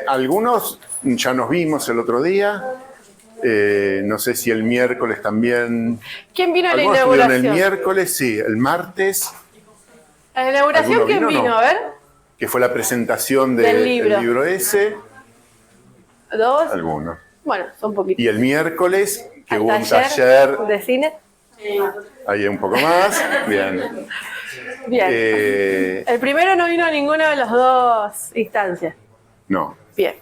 Algunos ya nos vimos el otro día. No sé si el miércoles también. ¿Quién vino a la Algunos estuvieron inauguración? el miércoles, sí. El martes. ¿A la inauguración quién ¿Alguno vino? no? A ver. Que fue la presentación Del del libro ese. ¿Dos? Algunos. Bueno, son poquitos. Y el miércoles, que ¿Al hubo un taller. de cine? Ahí un poco más. Bien. Bien. El primero no vino a ninguna de las dos instancias. No. Bien.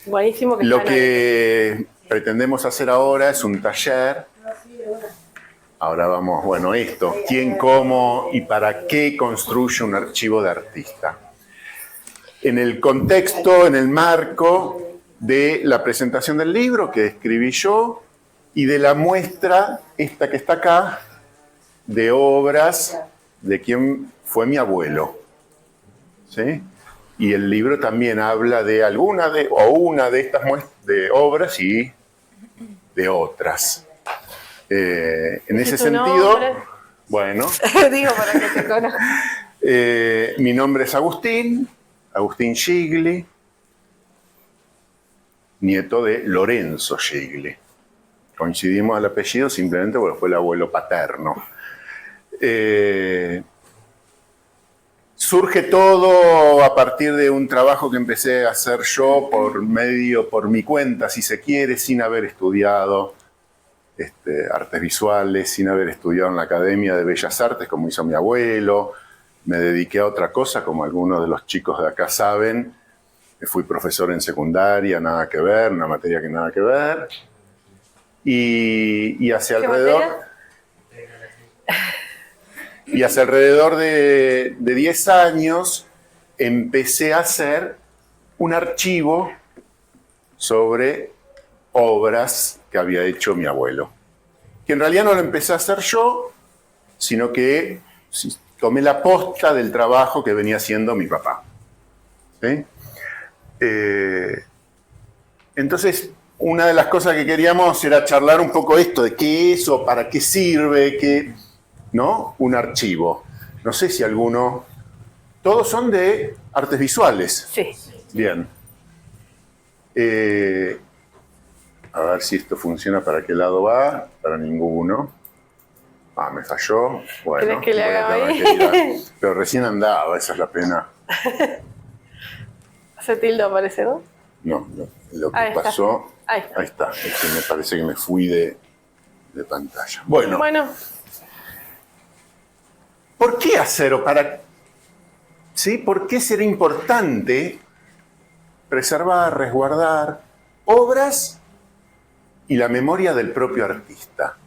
Buenísimo que Lo están que pretendemos hacer ahora es un taller. Ahora vamos, bueno, esto. ¿Quién, cómo y para qué construye un archivo de artista? En el contexto, en el marco de la presentación del libro que escribí yo y de la muestra, esta que está acá, de obras de quien fue mi abuelo. ¿Sí? Y el libro también habla de alguna de, o una de estas de obras y de otras. En ese sentido, nombre? bueno, Digo para que te conozca. mi nombre es Agustín Gigli, nieto de Lorenzo Gigli. Coincidimos al apellido simplemente porque fue el abuelo paterno. Surge todo a partir de un trabajo que empecé a hacer yo por mi cuenta, si se quiere, sin haber estudiado artes visuales, sin haber estudiado en la Academia de Bellas Artes, como hizo mi abuelo. Me dediqué a otra cosa, como algunos de los chicos de acá saben. Fui profesor en secundaria, nada que ver, una materia que nada que ver. Y hacia alrededor... materia? Y hace alrededor de 10 años empecé a hacer un archivo sobre obras que había hecho mi abuelo. Que en realidad no lo empecé a hacer yo, sino que tomé la posta del trabajo que venía haciendo mi papá. ¿Sí? Entonces, una de las cosas que queríamos era charlar un poco esto de qué es o para qué sirve, ¿no? Un archivo. No sé si alguno... Todos son de artes visuales. Sí. Bien. A ver si esto funciona. ¿Para qué lado va? Para ninguno. Ah, me falló. Bueno, ¿Querés que le haga ahí? Pero recién andaba, esa es la pena. Hace tilde aparece, ¿no? No, lo que Ahí está. pasó... Ahí está. Ahí está. Es que me parece que me fui de pantalla. Bueno. ¿Por qué hacer o para... ¿Sí? ¿Por qué será importante preservar, resguardar obras y la memoria del propio artista?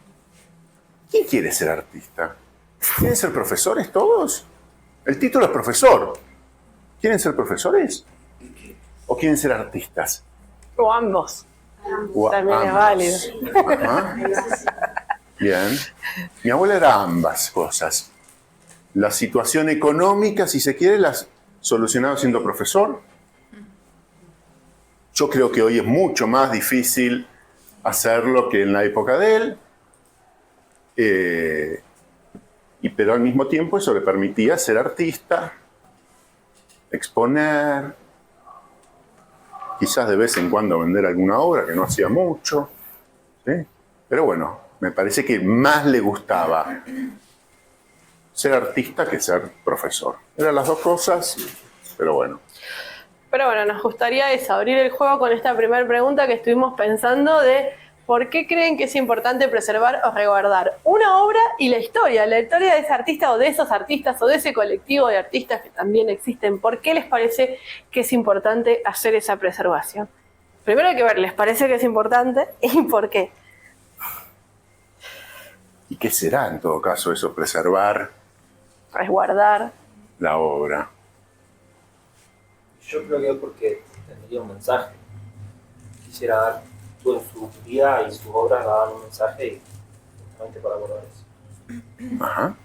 ¿Quién quiere ser artista? ¿Quieren ser profesores todos? El título es profesor. ¿Quieren ser profesores? ¿O quieren ser artistas? O ambos. También ambos. es válido. Ajá. Bien. Mi abuela era ambas cosas. La situación económica, si se quiere, la solucionaba siendo profesor. Yo creo que hoy es mucho más difícil hacerlo que en la época de él. Pero al mismo tiempo eso le permitía ser artista, exponer, quizás de vez en cuando vender alguna obra, que no hacía mucho. ¿Sí? Pero bueno, me parece que más le gustaba ser artista que ser profesor. Eran las dos cosas, pero bueno. Pero bueno, nos gustaría eso, abrir el juego con esta primera pregunta que estuvimos pensando de ¿por qué creen que es importante preservar o resguardar una obra y la historia de ese artista o de esos artistas o de ese colectivo de artistas que también existen? ¿Por qué les parece que es importante hacer esa preservación? Primero hay que ver, ¿les parece que es importante? ¿Y por qué? ¿Y qué será en todo caso eso, preservar? Resguardar. La obra. Yo creo que es porque tendría un mensaje. Quisiera dar todo en su vida y sus obras daban un mensaje y justamente para abordar eso. Ajá.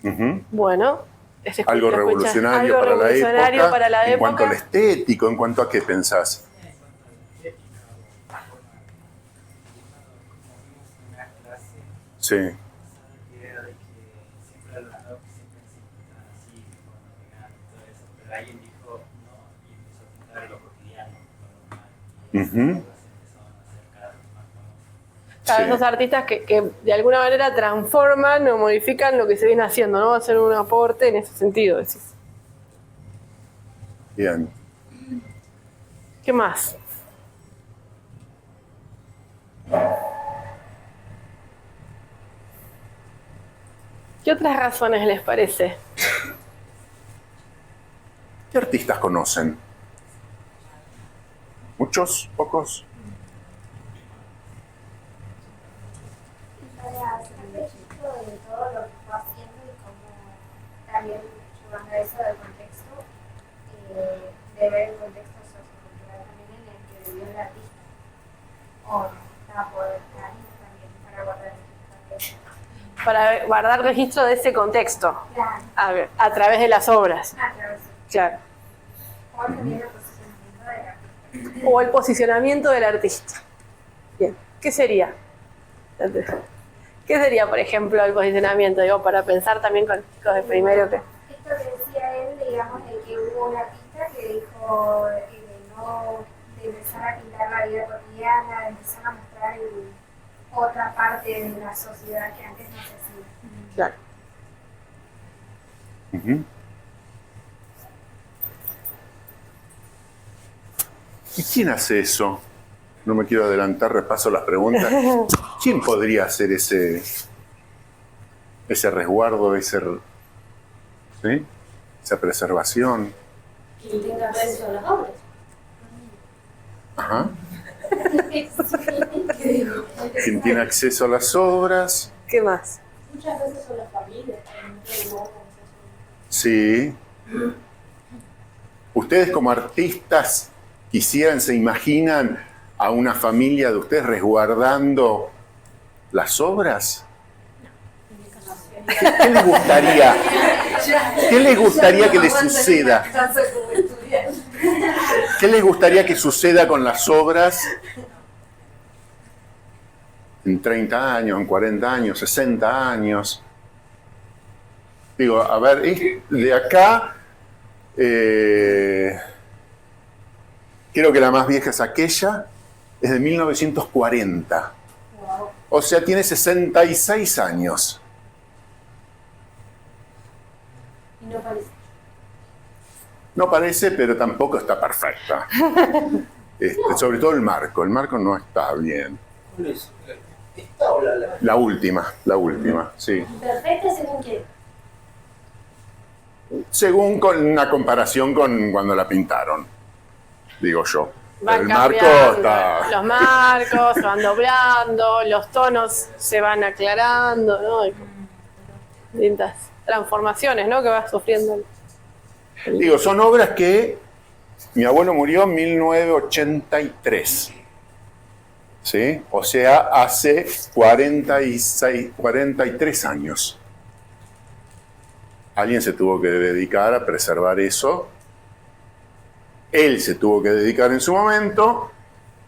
Uh-huh. Bueno, algo revolucionario, algo para, revolucionario para la época. En cuanto época. al estético, en cuanto a qué pensás. Sí. idea de que siempre los locos siempre se pintan así, cuando vengan y todo eso, pero alguien dijo no y empezó a pintar lo cotidiano, lo normal, y Ujú. se empezaron a hacer cada vez más famosos. Claro, Sí. esos artistas que de alguna manera transforman o modifican lo que se viene haciendo, ¿no? Hacen un aporte en ese sentido, decís. Bien. ¿Qué más? ¿Qué otras razones les parece? ¿Qué artistas conocen? ¿Muchos? ¿Pocos? Para hacer registro de todo lo que está haciendo y cómo también llevando eso del contexto, de ver el contexto sociocultural también en el que vivió el artista. O para poder también para guardar registro de eso. Para guardar registro de ese contexto, Claro, a través de las obras. a través de Claro. o también el posicionamiento del artista. O el posicionamiento del artista. Bien. ¿Qué sería? ¿Qué sería, por ejemplo, el posicionamiento? Digo, para pensar también con chicos de primero que... Esto que decía él, digamos, de que hubo un artista que dijo de empezar a pintar la vida cotidiana, de empezar a mostrar otra parte de la sociedad que antes no se hacía. Claro. Ujú. ¿Y quién hace eso? No me quiero adelantar, repaso las preguntas. ¿Quién podría hacer ese resguardo, ¿sí? Esa preservación? Quien tenga acceso a las obras. Ajá. ¿Quién tiene acceso a las obras? ¿Qué más? Muchas veces son las familias que no tienen obras. Sí. ¿Ustedes como artistas quisieran, se imaginan a una familia de ustedes resguardando las obras? ¿Qué les gustaría? ¿Qué les gustaría que les suceda? ¿Qué les gustaría que suceda con las obras en 30 años, en 40 años, 60 años? Digo, a ver, de acá, creo que la más vieja es aquella, es de 1940. O sea, tiene 66 años. Y no parece. No parece, pero tampoco está perfecta. Sobre todo el marco no está bien. ¿Cuál es? ¿Esta o la? La última, sí. Perfecta según quién. Según con una comparación con cuando la pintaron, digo yo. Van El marco cambiando está... los marcos, se van doblando, los tonos se van aclarando, ¿no? Y distintas transformaciones, ¿no? Que va sufriendo. Digo, son obras que mi abuelo murió en 1983. ¿Sí? O sea, hace 43 años. Alguien se tuvo que dedicar a preservar eso. Él se tuvo que dedicar en su momento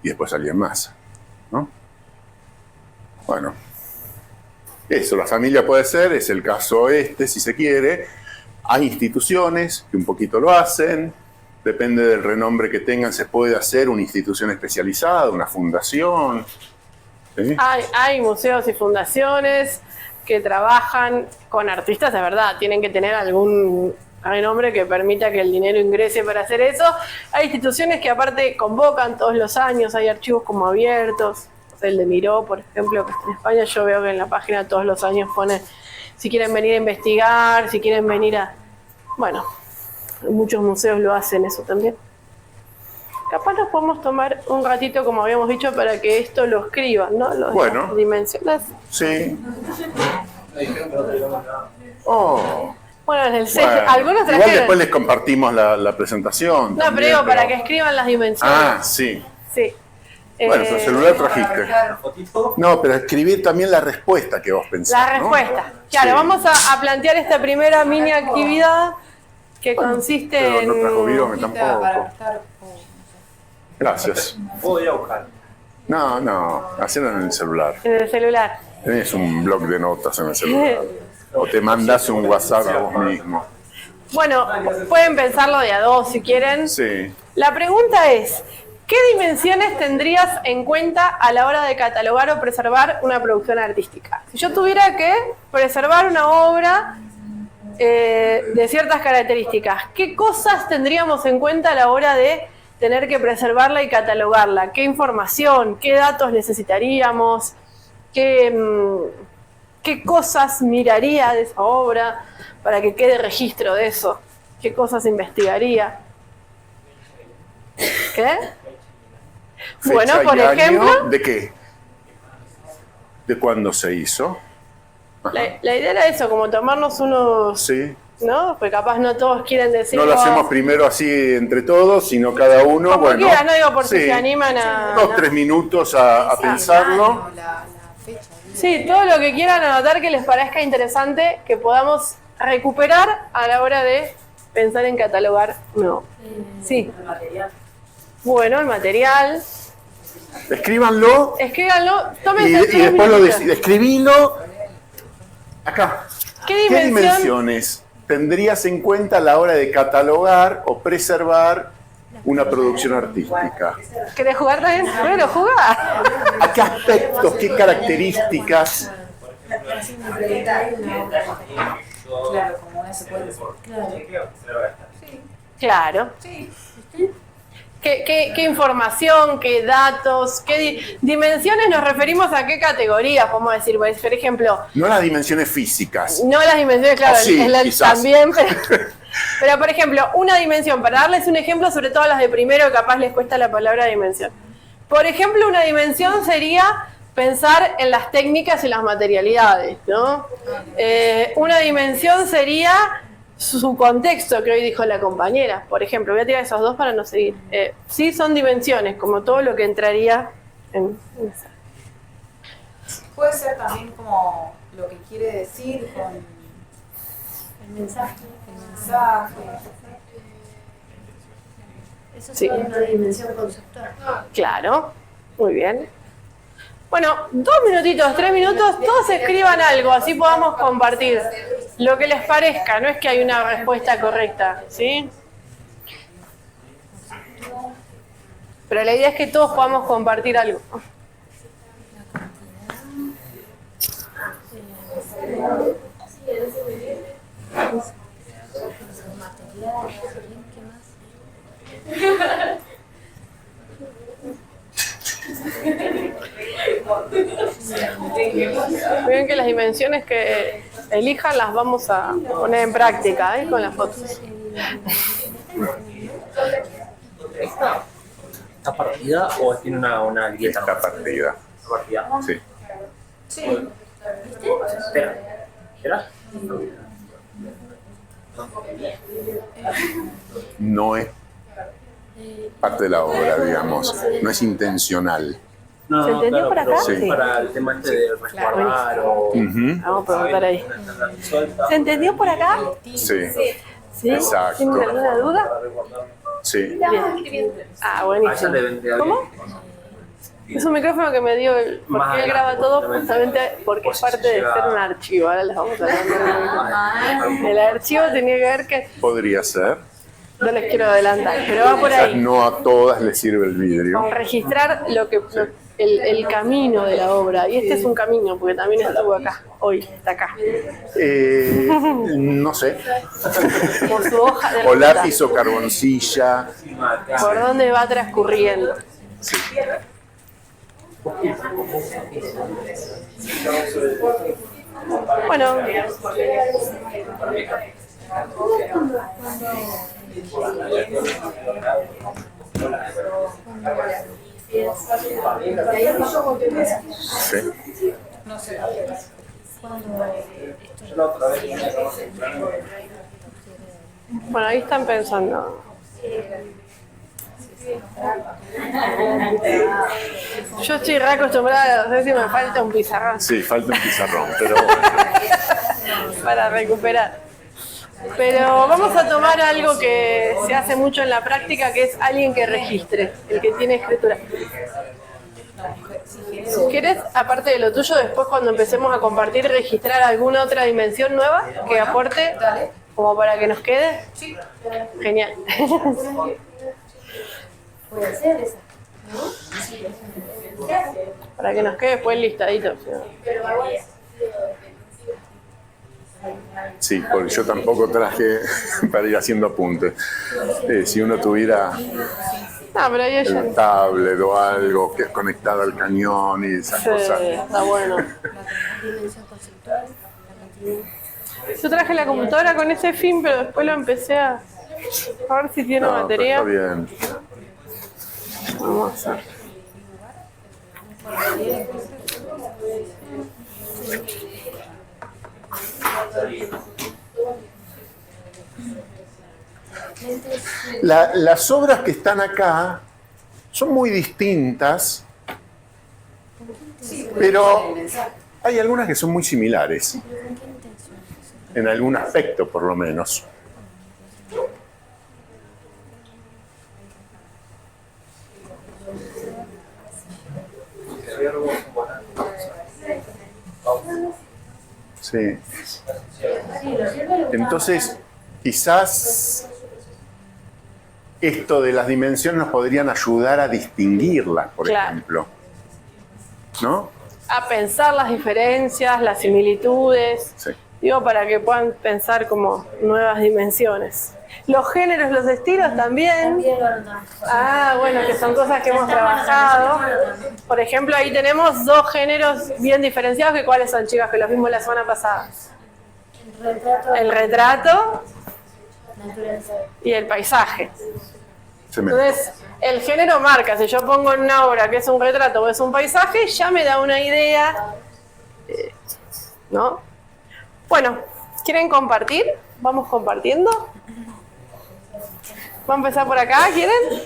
y después alguien más, ¿no? Bueno, eso, la familia puede ser, es el caso si se quiere. Hay instituciones que un poquito lo hacen, depende del renombre que tengan, se puede hacer una institución especializada, una fundación. ¿Sí? Hay museos y fundaciones que trabajan con artistas de verdad, tienen que tener algún nombre que permita que el dinero ingrese para hacer eso. Hay instituciones que aparte convocan todos los años, hay archivos como abiertos, el de Miró, por ejemplo, que está en España, yo veo que en la página todos los años pone si quieren venir a investigar, si quieren venir a... Bueno, muchos museos lo hacen eso también. Capaz nos podemos tomar un ratito, como habíamos dicho, para que esto lo escriban, ¿no? Bueno. Las dimensiones. Sí. Me dijeron que no traigamos nada. Oh. Bueno, en el CEG, Bueno. algunos Igual trajeron. después les compartimos la presentación. No, también, pero digo, para que escriban las dimensiones. Ah, sí. Sí. Bueno, su celular trajiste. ¿Una fotito? No, pero escribir también la respuesta que vos pensás. La ¿no? respuesta. Claro, Sí. vamos a plantear esta primera mini actividad que consiste Pero en... no trajo virome tampoco. Gracias. Puedo ir a buscar. No, hacerlo en el celular. En el celular. Tenés un blog de notas en el celular. O te mandas un WhatsApp a vos mismo. Bueno, pueden pensarlo de a dos si quieren. Sí. La pregunta es, ¿qué dimensiones tendrías en cuenta a la hora de catalogar o preservar una producción artística? Si yo tuviera que preservar una obra de ciertas características, ¿qué cosas tendríamos en cuenta a la hora de tener que preservarla y catalogarla? ¿Qué información, qué datos necesitaríamos? ¿Qué cosas miraría de esa obra para que quede registro de eso? ¿Qué cosas investigaría? ¿Qué? Bueno, Fecha por y año, ejemplo, ¿de qué? ¿De cuándo se hizo? la idea era eso, como tomarnos unos, Sí. ¿no? Porque capaz no todos quieren decir. No lo hacemos primero así entre todos, sino cada uno. Como Bueno, quieran, no digo por si sí. se animan a. 2-3 minutos a pensarlo. La fecha. Sí, todo lo que quieran anotar que les parezca interesante, que podamos recuperar a la hora de pensar en catalogar. No. Sí. El material. Bueno, el material. Escríbanlo Escríbanlo, y tómense tres después lo minutitos. escribilo acá. ¿Qué ¿Qué dimensión? dimensiones tendrías en cuenta a la hora de catalogar o preservar una producción artística? ¿Querés jugar también? Bueno, jugar. ¿A qué aspectos, qué características? Claro, como una secuencia. Claro. ¿Qué información, qué datos, qué dimensiones nos referimos a qué categorías? Podemos decir, por ejemplo, No las dimensiones físicas. no las dimensiones, claro, O sí, quizás. también, pero por ejemplo, una dimensión, para darles un ejemplo, sobre todo a las de primero, capaz les cuesta la palabra dimensión. Por ejemplo, una dimensión sería pensar en las técnicas y las materialidades, ¿no? Una dimensión sería su contexto, que hoy dijo la compañera. Por ejemplo, voy a tirar esos dos para no seguir. Sí, son dimensiones, como todo lo que entraría en esa. Puede ser también como lo que quiere decir con El mensaje. el mensaje. Eso Sí. sería una dimensión conceptual. Claro, muy bien. Bueno, 2 minutitos, 3 minutos, todos escriban algo, así podamos compartir lo que les parezca, no es que hay una respuesta correcta, ¿sí? Pero la idea es que todos podamos compartir algo. Miren que las dimensiones que elijan las vamos a poner en práctica, ¿eh? Con las fotos. ¿Está partida o tiene una grieta? Esta partida. ¿Está partida? Sí. Sí. Espera. ¿Espera? No es parte de la obra, digamos. No es intencional. No, ¿Se entendió por acá? pero Sí. para el tema este de resguardar o... Ujú. Vamos a preguntar ahí. Suelta. ¿Se entendió por acá? Sí. ¿Sí? Exacto. ¿Tienen alguna duda? Sí. Bien. Ah, A ella buenísimo. deben de ¿Cómo? Es un micrófono que me dio porque él graba todo justamente porque es parte de ser un archivo. Ahora les vamos a hablar. El archivo tenía que ver que Podría ser. no les quiero adelantar, pero va por Quizás ahí. no a todas les sirve el vidrio. Con registrar el camino de la obra. Y este es un camino, porque también estuvo acá, hoy, está acá. No sé. Por su hoja de O ruta. lápiz o carboncilla. Por dónde va transcurriendo. Sí. Bueno, Sí. No sé. bueno, ahí están pensando. Yo estoy re acostumbrada, no sé si me falta un pizarrón Sí, falta un pizarrón, pero para recuperar. Pero vamos a tomar algo que se hace mucho en la práctica, que es alguien que registre, el que tiene escritura. Si quieres, aparte de lo tuyo, después cuando empecemos a compartir, registrar alguna otra dimensión nueva que aporte, como para que nos quede. Sí. Genial. Puede ser esa. Para que nos quede después listadito. Sí, porque yo tampoco traje para ir haciendo apuntes. Si uno tuviera Ah, pero ahí ella. el tablet o algo que es conectado al cañón y esas Sí, cosas. está bueno. Dimensión conceptual, la cantidad. Yo traje la computadora con ese fin, pero después lo empecé a ver si tiene No, pero batería. está bien. Vamos a hacer. Las obras que están acá son muy distintas, pero hay algunas que son muy similares, en algún aspecto por lo menos. Sí. Entonces, quizás esto de las dimensiones nos podrían ayudar a distinguirlas, por Claro. ejemplo. ¿No? A pensar las diferencias, las similitudes. Sí. Digo, para que puedan pensar como nuevas dimensiones. Los géneros, los estilos también. También lo anotamos. Ah, bueno, que son cosas que hemos trabajado. Por ejemplo, ahí tenemos dos géneros bien diferenciados, que cuáles son, chicas, que los vimos la semana pasada. El retrato. El retrato Naturaleza. y el paisaje. Se me- Entonces, el género marca, si yo pongo en una obra que es un retrato o es un paisaje, ya me da una idea, ¿no? Bueno, ¿quieren compartir? ¿Vamos compartiendo? ¿Vamos a empezar por acá? ¿Quieren?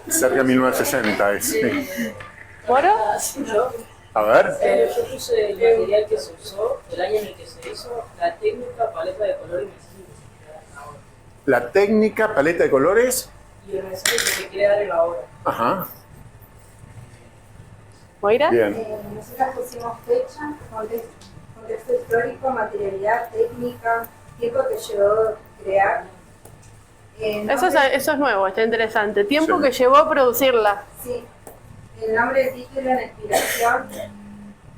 Cerca de 1960 es. Sí. ¿Moro? A ver. Yo puse el material que se usó, el año en el que se hizo, la técnica, paleta de colores La técnica, paleta de colores. y el mensaje que se quiere dar en la obra. Ajá. ¿Moira? Bien. Nosotros pusimos fecha, contexto histórico, materialidad, técnica, tiempo que llevó crear. Eso es nuevo, está interesante. Tiempo Sí. que llevó a producirla. Sí, el nombre del título, la inspiración,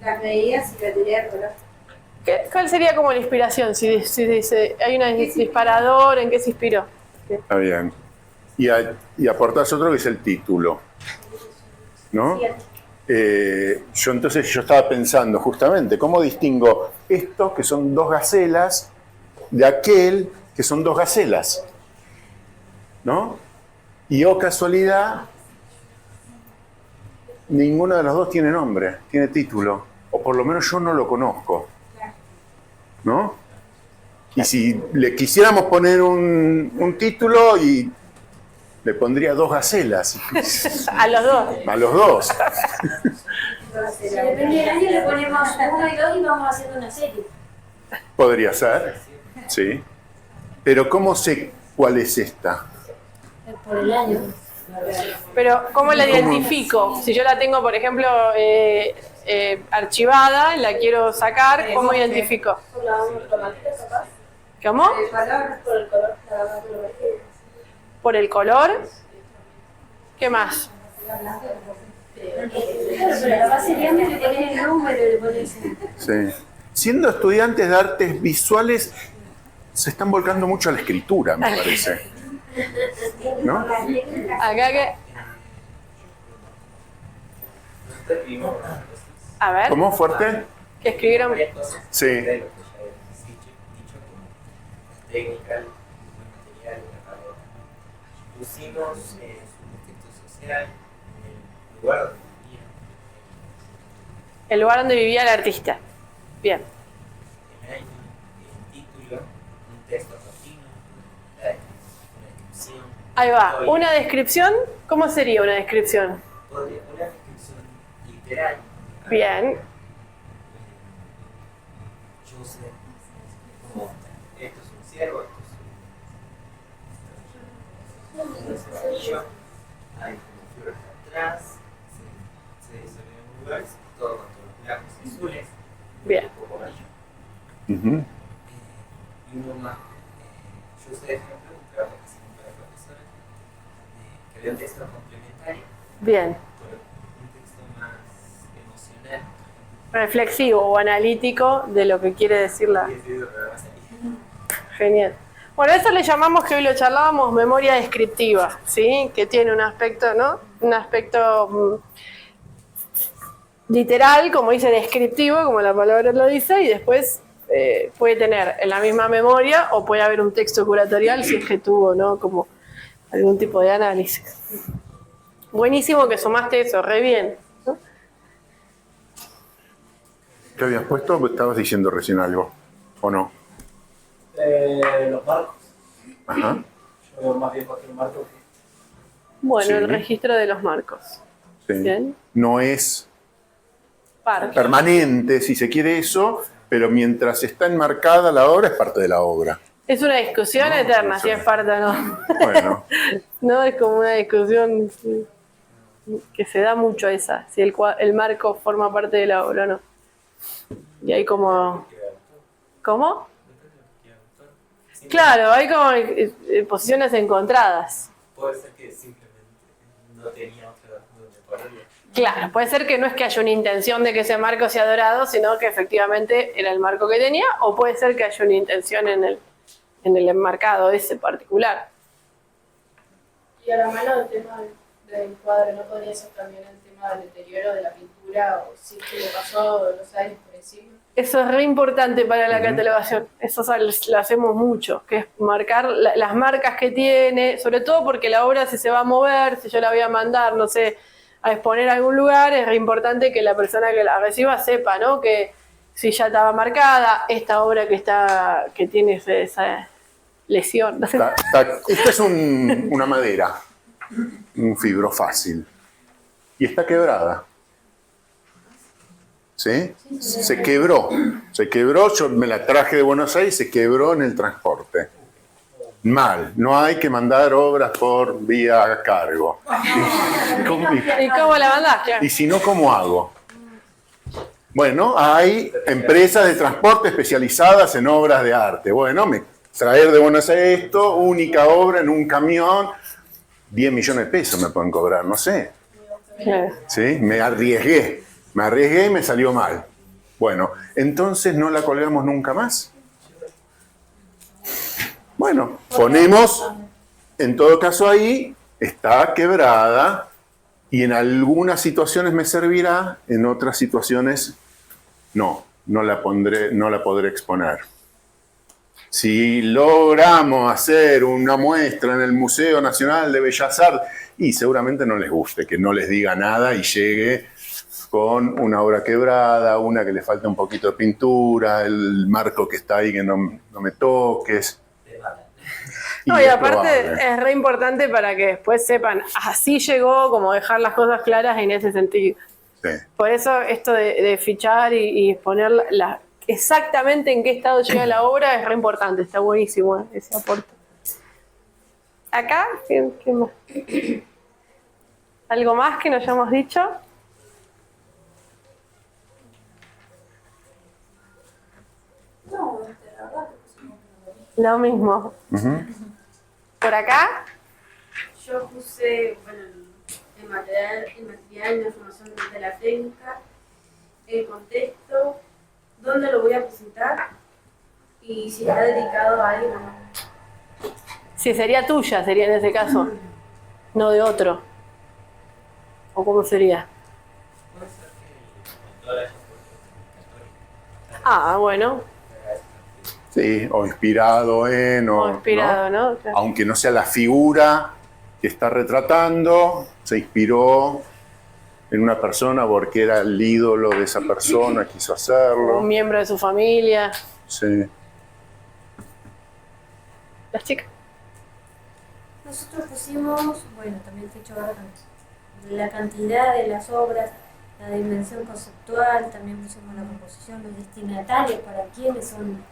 las medidas y la teoría del color. ¿Cuál sería como la inspiración? Si dice, hay un disparador, ¿en qué se inspiró? Está bien. Y aportás otro que es el título. ¿No? Yo estaba pensando justamente, ¿cómo distingo estos que son dos gacelas de aquel que son dos gacelas? ¿No? Y oh casualidad, ninguno de los dos tiene nombre, tiene título. O por lo menos yo no lo conozco. ¿No? Y si le quisiéramos poner un título y le pondría dos gacelas A los dos. a los dos. Si depende del año le ponemos 1 y 2 y vamos haciendo una serie. Podría ser, sí. Pero ¿cómo sé cuál es esta? Por el año. Pero, ¿cómo la identifico? Si yo la tengo, por ejemplo, archivada, la quiero sacar, ¿cómo identifico? Por la cromática, capaz, ¿Cómo? El color, por el color, la gama cromática. ¿Por el color? ¿Qué más? Pero la base de año le pones el número y le pones. Sí. Siendo estudiantes de artes visuales, se están volcando mucho a la escritura, me parece. ¿No? Acá que... A ver, ¿Cómo? ¿Fuerte? que escribieron... Sí. Técnica, el material, pusimos su contexto social, el lugar donde vivía, El lugar donde vivía el artista. Bien. el año, el título, un texto continuo, una descripción. Ahí va. Una descripción. ¿Cómo sería una descripción? Podría una descripción literal. Bien. Yo sé como esto es un ciervo, esto es un anillo, hay como flores atrás, lugares, todo con todos los blancos y azules. Bien. Un poco amarillo. Ujú. Y uno más. Yo usé de ejemplo un trabajo que se con la profesora, que había un texto complementario, Bien. pero un texto más emocional. Reflexivo o analítico de lo que quiere decir la... Y he decidido programar así. Genial. Bueno, eso le llamamos, que hoy lo charlábamos, memoria descriptiva, ¿sí? Que tiene un aspecto, ¿no? Un aspecto literal, como dice, descriptivo, como la palabra lo dice, y después puede tener en la misma memoria o puede haber un texto curatorial si es que tuvo, ¿no? Como algún tipo de análisis. Buenísimo que sumaste eso, re bien, ¿no? ¿Qué habías puesto? Estabas diciendo recién algo, ¿o no? Los marcos. Ajá. Yo veo más bien cualquier marco que... Bueno, Sí. el registro de los marcos. Sí. Bien. No es Par. permanente, si se quiere eso, pero mientras está enmarcada la obra, es parte de la obra. Es una discusión No, eterna, no si sé. es parte o no. Bueno, No, es como una discusión sí, que se da mucho esa, si el marco forma parte de la obra o no. Y hay como... ¿Cómo? Claro, hay como posiciones encontradas. Puede ser que simplemente no tenía otra donde ponerlo. Claro, puede ser que no es que haya una intención de que ese marco sea dorado, sino que efectivamente era el marco que tenía, o puede ser que haya una intención en el enmarcado ese particular. Y a la mano del tema del cuadro, ¿no podría ser también el tema del deterioro de la pintura o si es que le pasó los años por encima? Eso es re importante para la catalogación, eso lo hacemos mucho, que es marcar las marcas que tiene, sobre todo porque la obra si se va a mover, si yo la voy a mandar, no sé, a exponer a algún lugar, es re importante que la persona que la reciba sepa, ¿no? Que si ya estaba marcada, esta obra que tiene esa lesión. No sé. esta es una madera, un fibro fácil, y está quebrada. ¿Sí? Se quebró, yo me la traje de Buenos Aires y se quebró en el transporte. Mal, no hay que mandar obras por vía cargo. ¿Y cómo la mandaste? Y si no, ¿cómo hago? Bueno, hay empresas de transporte especializadas en obras de arte. Bueno, traer de Buenos Aires esto, única obra en un camión, 10 millones de pesos me pueden cobrar, no sé. ¿Sí? Me arriesgué y me salió mal. Bueno, entonces no la colgamos nunca más. Bueno, ponemos, en todo caso ahí, está quebrada y en algunas situaciones me servirá, en otras situaciones no la podré exponer. Si logramos hacer una muestra en el Museo Nacional de Bellas Artes, y seguramente no les guste, que no les diga nada y llegue con una obra quebrada, una que le falta un poquito de pintura, el marco que está ahí que no me toques. No, y es aparte probable. es re importante para que después sepan, así llegó, como dejar las cosas claras en ese sentido. Sí. Por eso esto de fichar y exponer exactamente en qué estado llega la obra es re importante, está buenísimo ese aporte. Acá, ¿qué más? ¿Algo más que nos hayamos dicho? No, la verdad que pusimos Lo mismo. Ujú. ¿Por acá? Yo puse, bueno, el material, la información de la técnica, el contexto, dónde lo voy a presentar y si está dedicado a alguien o no. Si sería tuya, sería en ese caso, no de otro. ¿O cómo sería? Puede ser que el autor haya puesto histórico. Ah, bueno, Sí, o inspirado en... o inspirado, ¿no? Claro. Aunque no sea la figura que está retratando, se inspiró en una persona porque era el ídolo de esa persona, quiso Un hacerlo. miembro de su familia. Sí. Las chicas. Nosotros pusimos, bueno, también se echó la cantidad de las obras, la dimensión conceptual, también pusimos la composición, los destinatarios, para quiénes son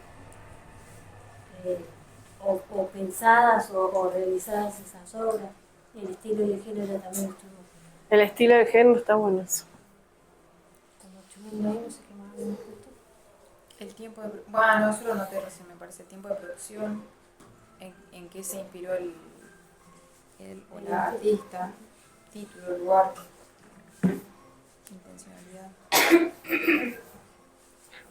o pensadas o realizadas esas obras, el estilo y el género también estuvimos. El estilo de género está bueno eso. No, no sé qué más habíamos puesto. El tiempo de bueno, no, eso lo noté recién, me parece, el tiempo de producción, en qué se inspiró el o la artista, título, lugar, intencionalidad.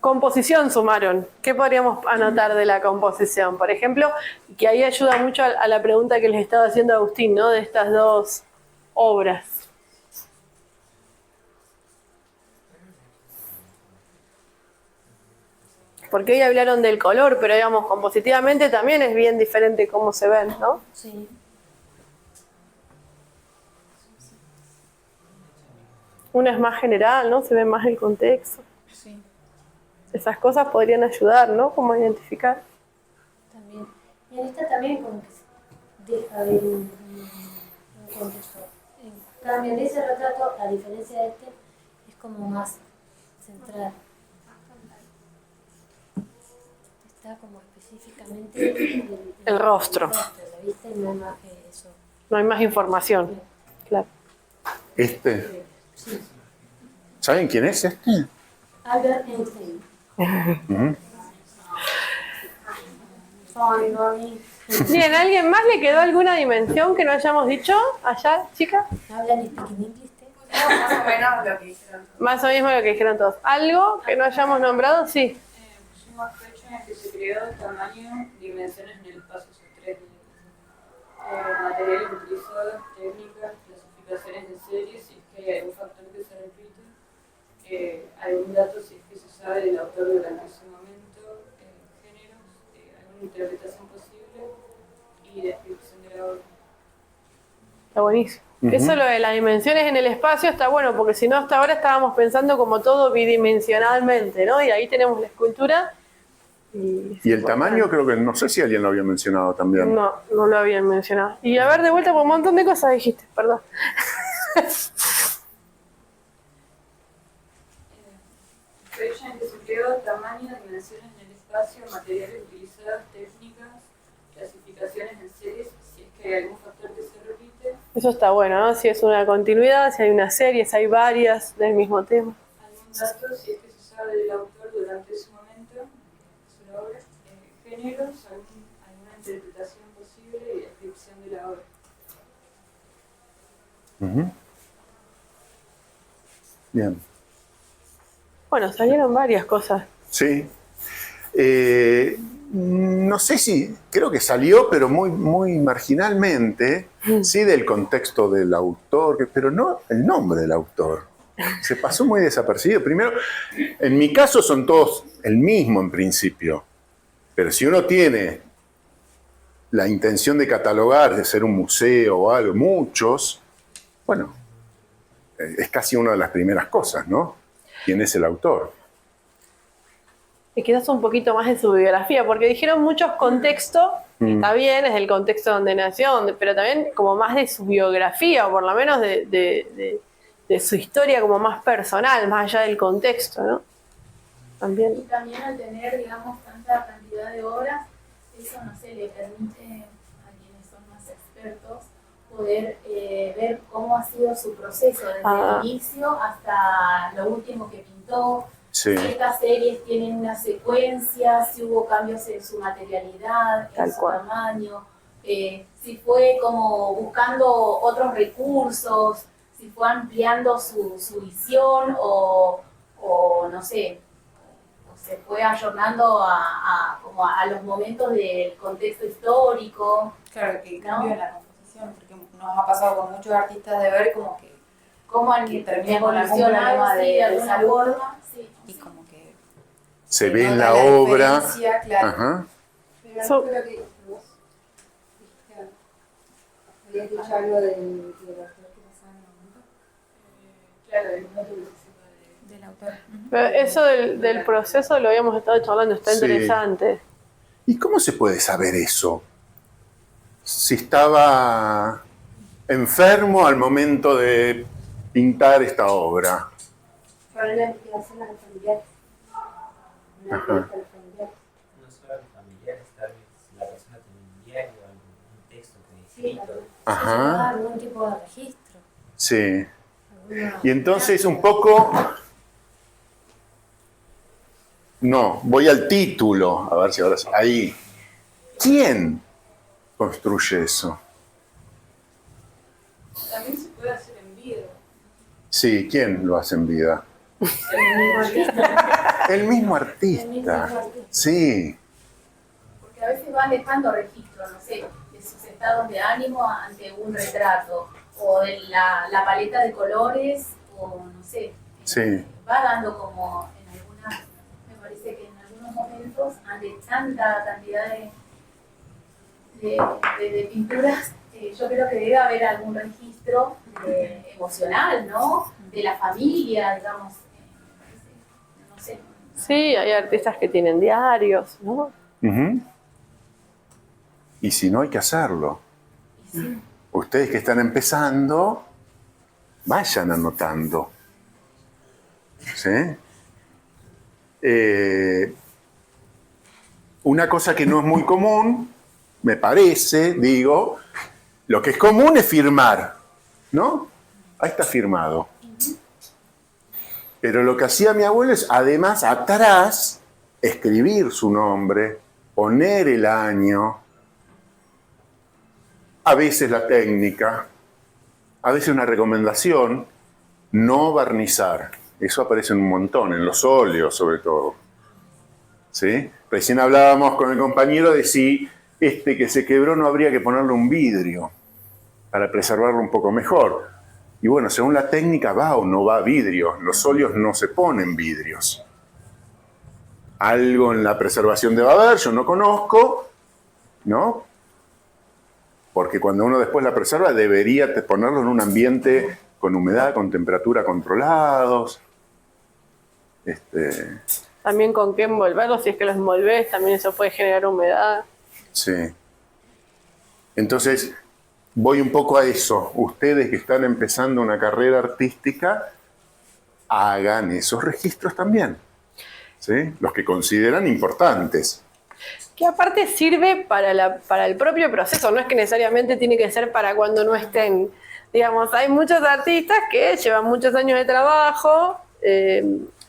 Composición sumaron. ¿Qué podríamos anotar de la composición? Por ejemplo, que ahí ayuda mucho a la pregunta que les estaba haciendo Agustín, ¿no? De estas dos obras. Porque hoy hablaron del color, pero digamos, compositivamente también es bien diferente cómo se ven, ¿no? Sí. Una es más general, ¿no? Se ve más el contexto. Sí. Esas cosas podrían ayudar, ¿no? Como a identificar. También. Y en esta también como que se deja ver un contexto. En cambio, en ese retrato, a diferencia de este, es como más central. Está como específicamente El rostro. ¿La viste? No hay más que eso. No hay más información. Claro. Este, Sí. ¿saben quién es este? Albert Einstein. Ujú. Ay, no, a mí. Bien, ¿a alguien más le quedó alguna dimensión que no hayamos dicho allá, chica? ¿Hablan speaking English? Más o menos lo que hicieron. Más o menos lo que dijeron todos. ¿Algo que no hayamos nombrado? Sí. Pusimos fecha en la que se creó, tamaño, dimensiones en el espacio, son 3 materiales utilizados, técnicas, clasificaciones de series, si es que hay algún factor que se repite, algún dato si es que se sabe del autor durante ese momento, géneros, alguna interpretación posible y descripción de la obra. Está buenísimo. Eso lo de las dimensiones en el espacio está bueno, porque si no hasta ahora estábamos pensando como todo bidimensionalmente, ¿no? Y ahí tenemos la escultura. Y el tamaño creo que, no sé si alguien lo había mencionado también. No, no lo habían mencionado. Y a ver, de vuelta por un montón de cosas dijiste, perdón. Fecha en que se creó, tamaño, dimensiones en el espacio, materiales utilizados, técnicas, clasificaciones en series, si es que hay algún factor que se repite. Eso está bueno, ¿no? Si es una continuidad, si hay una serie, si hay varias del mismo tema. Algún dato, si es que se sabe del autor durante ese momento, su obra, géneros, alguna interpretación posible y descripción de la obra. Ujú. Bien. Bueno, salieron varias cosas. Sí. No sé si, creo que salió, pero muy marginalmente, sí, del contexto del autor, pero no el nombre del autor. Se pasó muy desapercibido. Primero, en mi caso son todos el mismo en principio, pero si uno tiene la intención de catalogar, de ser un museo o algo, muchos, bueno, es casi una de las primeras cosas, ¿no? ¿Quién es el autor? Y quizás un poquito más de su biografía, porque dijeron muchos contextos, está bien, es el contexto donde nació, pero también como más de su biografía, o por lo menos de su historia como más personal, más allá del contexto, ¿no? También. Y también al tener, digamos, tanta cantidad de obras, eso, no sé, le permite a quienes son más expertos poder ver cómo ha sido su proceso desde el inicio hasta lo último que pintó. Sí. Si estas series tienen una secuencia, si hubo cambios en su materialidad, en su tamaño, si fue como buscando otros recursos, si fue ampliando su visión o no sé, se fue ayornando como a los momentos del contexto histórico. Claro, que cambio en la composición, porque nos ha pasado con muchos artistas de ver como que cómo han terminan con algún problema de salud y como que se ve en la obra. Claro. Ajá. Pero creo que vos habías dicho algo del autor que pasaba en el momento. Claro, del autor. Pero eso del proceso lo habíamos estado charlando, está Sí. interesante. ¿Y cómo se puede saber eso? Si estaba enfermo al momento de pintar esta obra. Para la investigación a los familiares. Una Ajá. entrevista a los familiares. No solo a los familiares, tal vez la persona tiene un diario, algún texto que ha escrito. Ajá. Algún tipo de registro. Sí. Alguna... Y entonces un poco No, voy al título. A ver si ahora... Ahí. ¿Quién construye eso? También se puede hacer en vida. Sí, ¿quién lo hace en vida? El mismo artista. Sí. Porque a veces van dejando registros, no sé, de sus estados de ánimo ante un retrato, o de la paleta de colores, o no sé. Sí. Va dando como en algunas, me parece que en algunos momentos, ante tanta cantidad de pinturas, yo creo que debe haber algún registro emocional, ¿no? De la familia, digamos, no sé. Sí, hay artistas que tienen diarios, ¿no? Ujú. Y si no, hay que hacerlo. Sí. Ustedes que están empezando, vayan anotando. ¿Sí? Una cosa que no es muy común, me parece, digo, lo que es común es firmar, ¿no? Ahí está firmado. Pero lo que hacía mi abuelo es, además, atrás, escribir su nombre, poner el año, a veces la técnica, a veces una recomendación, no barnizar. Eso aparece un montón, en los óleos sobre todo. ¿Sí? Recién hablábamos con el compañero de si este que se quebró no habría que ponerle un vidrio para preservarlo un poco mejor. Y bueno, según la técnica va o no va vidrio. Los óleos no se ponen vidrios. Algo en la preservación debe haber, yo no conozco, ¿no? Porque cuando uno después la preserva debería ponerlo en un ambiente con humedad, con temperatura controlados. También con qué envolverlo, si es que lo envolvés, también eso puede generar humedad. Sí. Entonces, voy un poco a eso. Ustedes que están empezando una carrera artística, hagan esos registros también. ¿Sí? Los que consideran importantes. Que aparte sirve para el propio proceso, no es que necesariamente tiene que ser para cuando no estén. Digamos, hay muchos artistas que llevan muchos años de trabajo.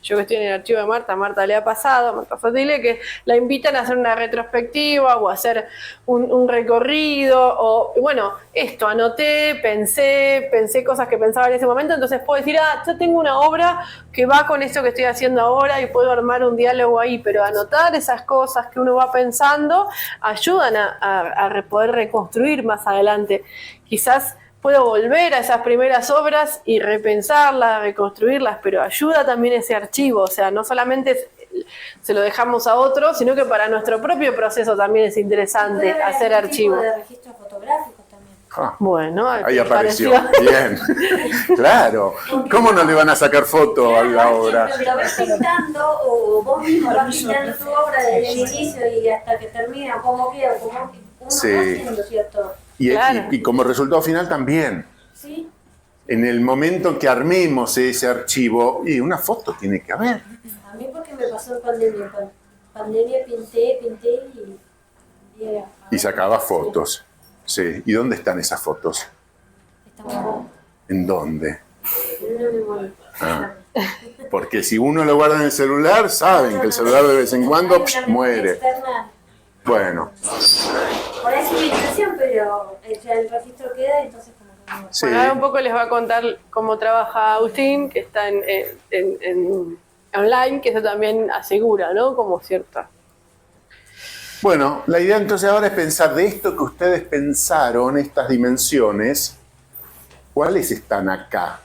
Yo que estoy en el archivo de Marta le ha pasado, Marta Sotile, que la invitan a hacer una retrospectiva o a hacer un recorrido, o bueno, esto, anoté, pensé cosas que pensaba en ese momento, entonces puedo decir, yo tengo una obra que va con esto que estoy haciendo ahora y puedo armar un diálogo ahí, pero anotar esas cosas que uno va pensando ayudan a poder reconstruir más adelante. Quizás puedo volver a esas primeras obras y repensarlas, reconstruirlas, pero ayuda también ese archivo, o sea, no solamente se lo dejamos a otros, sino que para nuestro propio proceso también es interesante hacer archivo. De registros fotográficos también. Bueno, ahí apareció. Bien. Claro. ¿Cómo no le van a sacar foto a la obra? Lo ves pintando o vos mismo vas pintando tu obra desde el inicio y hasta que termina, cómo queda, cómo uno Sí. va haciendo, ¿cierto? Y como resultado final también. Sí. En el momento que armemos ese archivo, y una foto tiene que haber. A mí porque me pasó en pandemia. Pandemia pinté Y sacaba fotos. Sí. ¿Y dónde están esas fotos? Estamos ¿En dónde? en una memoria. Porque si uno lo guarda en el celular, saben que el celular de vez en cuando muere. Externa, Bueno. por ahí es una impresión, pero ya el registro queda, entonces como que no. Sí. Bueno, ahora un poco les va a contar cómo trabaja Agustín, que está en online, que eso también asegura, ¿no? Como cierta. Bueno, la idea entonces ahora es pensar de esto que ustedes pensaron, estas dimensiones, ¿cuáles están acá?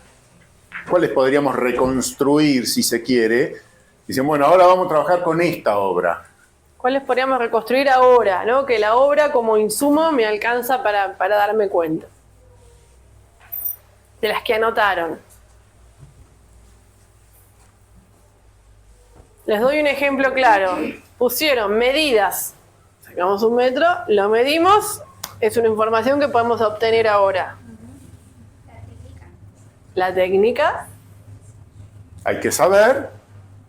¿Cuáles podríamos reconstruir, si se quiere? Dicen, bueno, ahora vamos a trabajar con esta obra. ¿Cuáles podríamos reconstruir ahora, ¿no? Que la obra como insumo me alcanza para darme cuenta. De las que anotaron. Les doy un ejemplo claro. Pusieron medidas. Sacamos 1 metro, lo medimos. Es una información que podemos obtener ahora. La técnica. Hay que saber,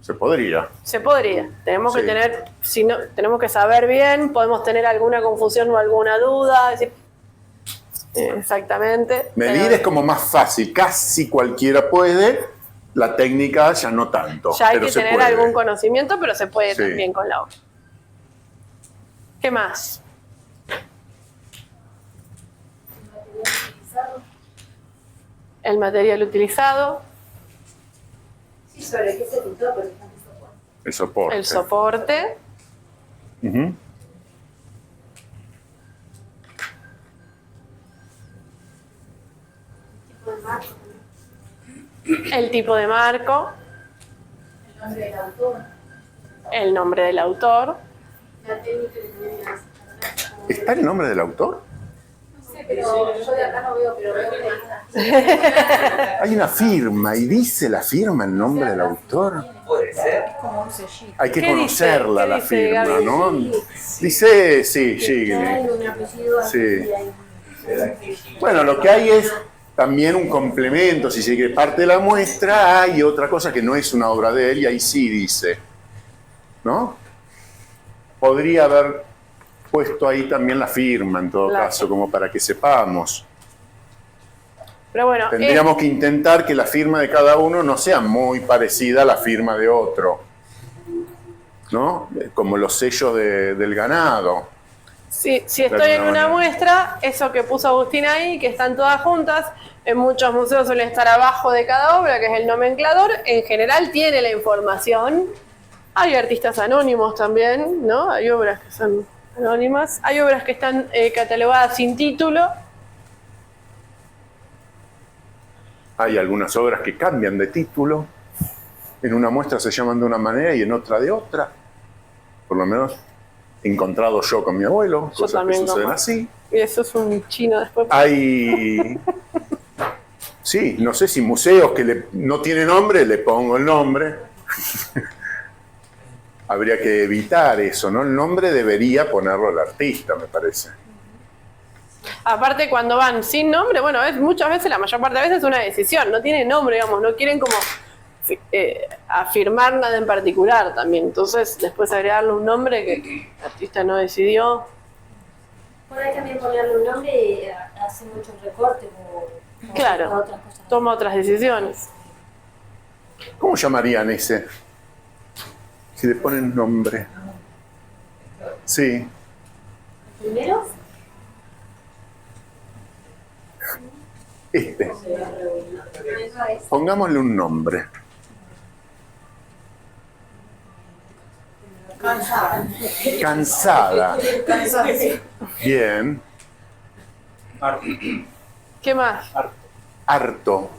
se podría. Se podría. Tenemos que Sí. tener, si no, tenemos que saber bien, podemos tener alguna confusión o alguna duda. Decir, exactamente. Medir es como más fácil, casi cualquiera puede, La técnica ya no tanto. Ya hay pero que se tener puede. algún conocimiento, pero se puede Sí. también con la obra. ¿Qué más? El material utilizado, Sí, sobre qué se pintó, por ejemplo, El soporte. el soporte, Ujú. tipo de marco, el tipo de marco, el nombre del autor, el nombre del autor. la técnica que también me hace. ¿Está el nombre del autor? No sé, pero yo de acá no veo, pero veo que está. Hay una firma y dice la firma el nombre del autor. Puede ser. Es como un sellito. Hay que ¿Qué dice? conocerla ¿Qué la dice, firma, Gaby? ¿no? Dice, sí, Hay Gigli. un apellido así, Sí. hay- Bueno, lo que hay es también un complemento, si se quiere, parte de la muestra, hay otra cosa que no es una obra de él y ahí sí dice, ¿no? Podría haber puesto ahí también la firma en todo Claro. caso, como para que sepamos. Pero bueno, Tendríamos que intentar que la firma de cada uno no sea muy parecida a la firma de otro, ¿no? Como los sellos del ganado. si de estoy en alguna una manera. muestra, eso que puso Agustín ahí, que están todas juntas, en muchos museos suele estar abajo de cada obra, que es el nomenclador, en general tiene la información. Hay artistas anónimos también, ¿no? Hay obras que son anónimas, hay obras que están catalogadas sin título. Hay algunas obras que cambian de título. En una muestra se llaman de una manera y en otra de otra. Por lo menos he encontrado yo con mi abuelo, Yo cosas que también, suceden como- así. Y eso es un chino después. Hay, sí, no sé si museos que no tienen nombre, le pongo el nombre. Habría que evitar eso, ¿no? El nombre debería ponerlo el artista, me parece. Aparte, cuando van sin nombre, bueno, muchas veces, la mayor parte de veces es una decisión, no tiene nombre, digamos, no quieren como afirmar nada en particular también. Entonces, después agregarle un nombre que el artista no decidió. Por ahí también ponerle un nombre y hace muchos recortes o Claro, otras cosas. toma otras decisiones. ¿Cómo llamarían ese? Si le ponen nombre. Sí. Primero, Este. Pongámosle un nombre. Cansada. Bien. ¿Qué más? Harto.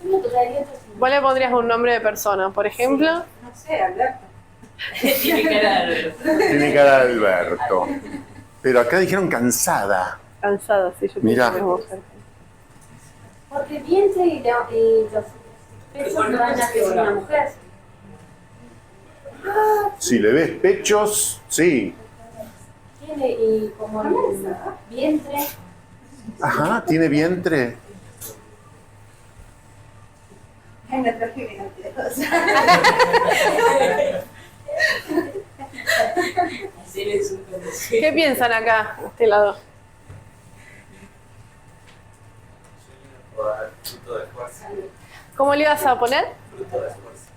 yo le traería otro signo. ¿Vos le pondrías un nombre de persona, por ejemplo? No sé, Alberto. Tiene cara de Alberto. Pero acá dijeron cansada. Cansada, sí, yo Mirá. pienso que es mujer. Porque el vientre y los pechos van a ser una mujer. Si le ves pechos, sí. Tiene y como el vientre, Ajá, tiene vientre. Ay, no traje bigotes. ¿Qué piensan acá, de este lado? Fruto de fuerza. ¿Cómo le ibas a poner? Fruto de fuerza.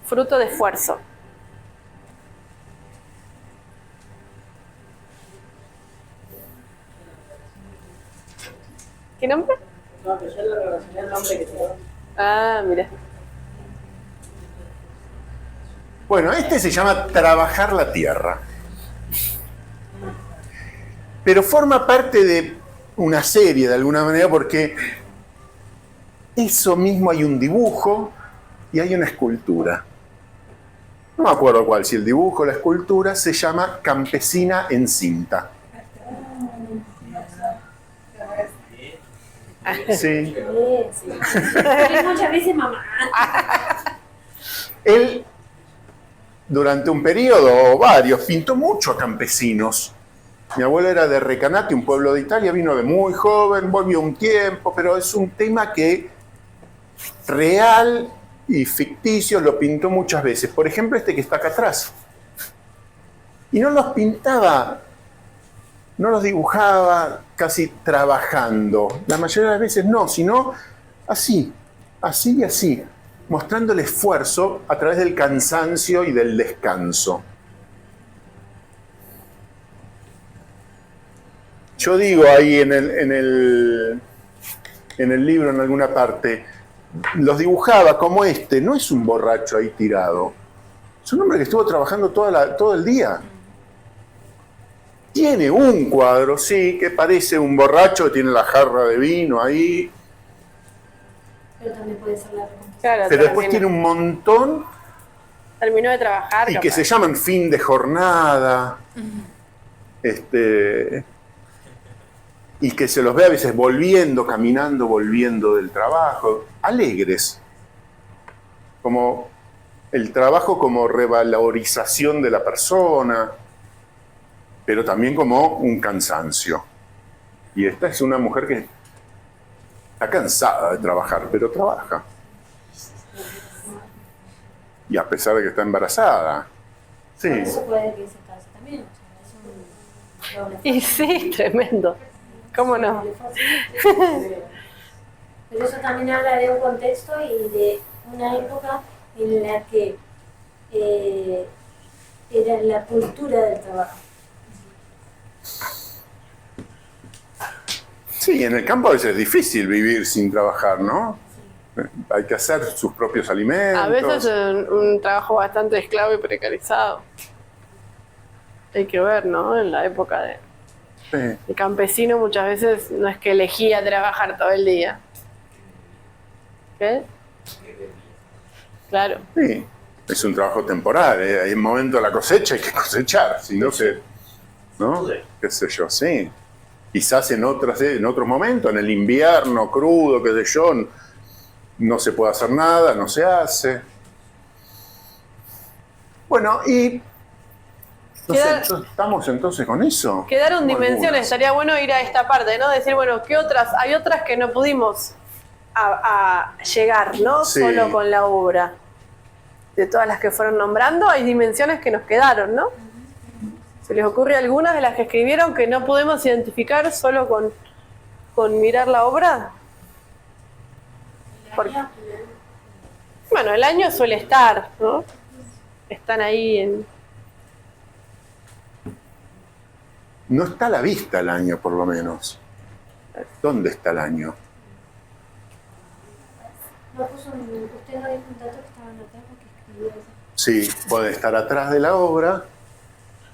Fruto de esfuerzo. ¿Qué nombre? No, pero yo lo relacioné al nombre que te doy. Ah, mira. Bueno, este se llama trabajar la tierra. Pero forma parte de una serie de alguna manera porque eso mismo hay un dibujo y hay una escultura. No me acuerdo cuál, si el dibujo o la escultura se llama Campesina en cinta. Sí. sí. Muchas veces mamá. Él, durante un periodo o varios, pintó mucho a campesinos. Mi abuelo era de Recanati, un pueblo de Italia, vino de muy joven, volvió un tiempo, pero es un tema que real y ficticio lo pintó muchas veces. Por ejemplo, este que está acá atrás. Y no los pintaba no los dibujaba casi trabajando. La mayoría de las veces no, sino así, así y así, mostrando el esfuerzo a través del cansancio y del descanso. Yo digo ahí en el libro, en alguna parte, los dibujaba como este, no es un borracho ahí tirado. Es un hombre que estuvo trabajando todo el día. Tiene un cuadro, sí, que parece un borracho que tiene la jarra de vino ahí. Pero también puede ser la reconquista. Claro, Pero después tiene un montón terminó de trabajar. y que se llaman fin de jornada. Y que se los ve a veces volviendo, caminando, volviendo del trabajo. Alegres. Como el trabajo como revalorización de la persona, pero también como un cansancio. Y esta es una mujer que está cansada de trabajar, pero trabaja. Y a pesar de que está embarazada. Sí. Por eso puede que se case también. O sea, es un doble Y sí, tremendo. ¿Cómo no? Pero eso también habla de un contexto y de una época en la que era la cultura del trabajo. Sí, en el campo a veces es difícil vivir sin trabajar, ¿no? Hay que hacer sus propios alimentos. A veces es un trabajo bastante esclavo y precarizado. Hay que ver, ¿no? En la época de... Sí. El campesino muchas veces no es que elegía trabajar todo el día. ¿Qué? Claro. Sí, es un trabajo temporal. Hay un momento de la cosecha, hay que cosechar, si no se... ¿no? ¿Qué sé yo? Sí. Quizás en otros momentos, en el invierno crudo, qué sé yo, no se puede hacer nada, no se Bueno, y... No sé, ¿estamos entonces con eso? Quedaron Como dimensiones, algunas. estaría bueno ir a esta parte, ¿no? Decir, bueno, ¿qué otras? Hay otras que no pudimos a llegar, ¿no? Sí. Solo con la obra. De todas las que fueron nombrando, hay dimensiones que nos quedaron, ¿no? ¿Se les ocurre algunas de las que escribieron que no podemos identificar solo con mirar la obra? Bueno, el año suele estar, ¿no? Están ahí en... No está a la vista el año, por lo menos. ¿Dónde está el año? No puso usted no dijo un dato que estaba anotado que escribió eso. Sí, puede estar atrás de la obra.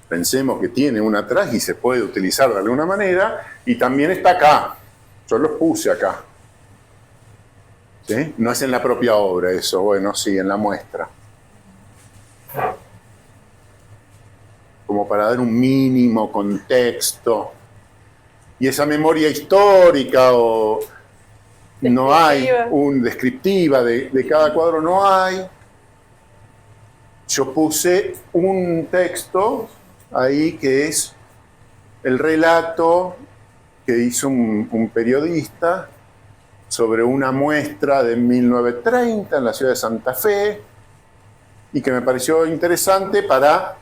Pensemos que tiene una atrás y se puede utilizar de alguna manera. Y también está acá. Yo los puse acá. ¿Sí? No es en la propia obra eso. Bueno, sí, en la muestra. Como para dar un mínimo contexto. Y esa memoria histórica o no hay un descriptiva de cada cuadro, no hay. Yo puse un texto ahí que es el relato que hizo un periodista sobre una muestra de 1930 en la ciudad de Santa Fe y que me pareció interesante para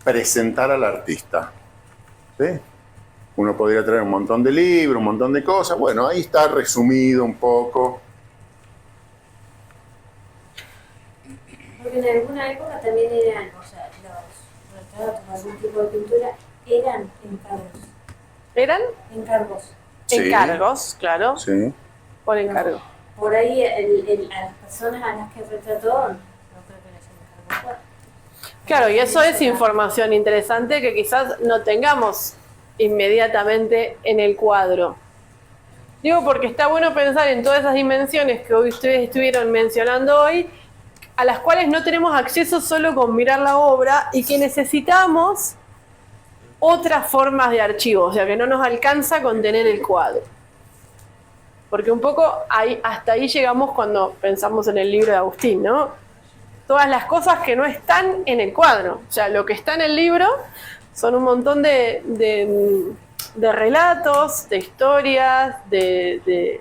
presentar al artista. ¿Sí? Uno podría traer un montón de libros, un montón de cosas. Bueno, ahí está resumido un poco. Porque en alguna época también eran, o sea, los retratos, algún tipo de pintura, eran encargos. ¿Eran? Encargos. Sí. Encargos, claro. Sí. Por encargo. Por ahí a las personas a las que retrató, no creo que les encargó. Claro, y eso es información interesante que quizás no tengamos inmediatamente en el cuadro. Digo porque está bueno pensar en todas esas dimensiones que hoy ustedes estuvieron mencionando hoy, a las cuales no tenemos acceso solo con mirar la obra y que necesitamos otras formas de archivo, o sea que no nos alcanza con tener el cuadro. Porque un poco hasta ahí llegamos cuando pensamos en el libro de Agustín, ¿no? Todas las cosas que no están en el cuadro. O sea, lo que está en el libro son un montón de relatos, de historias, de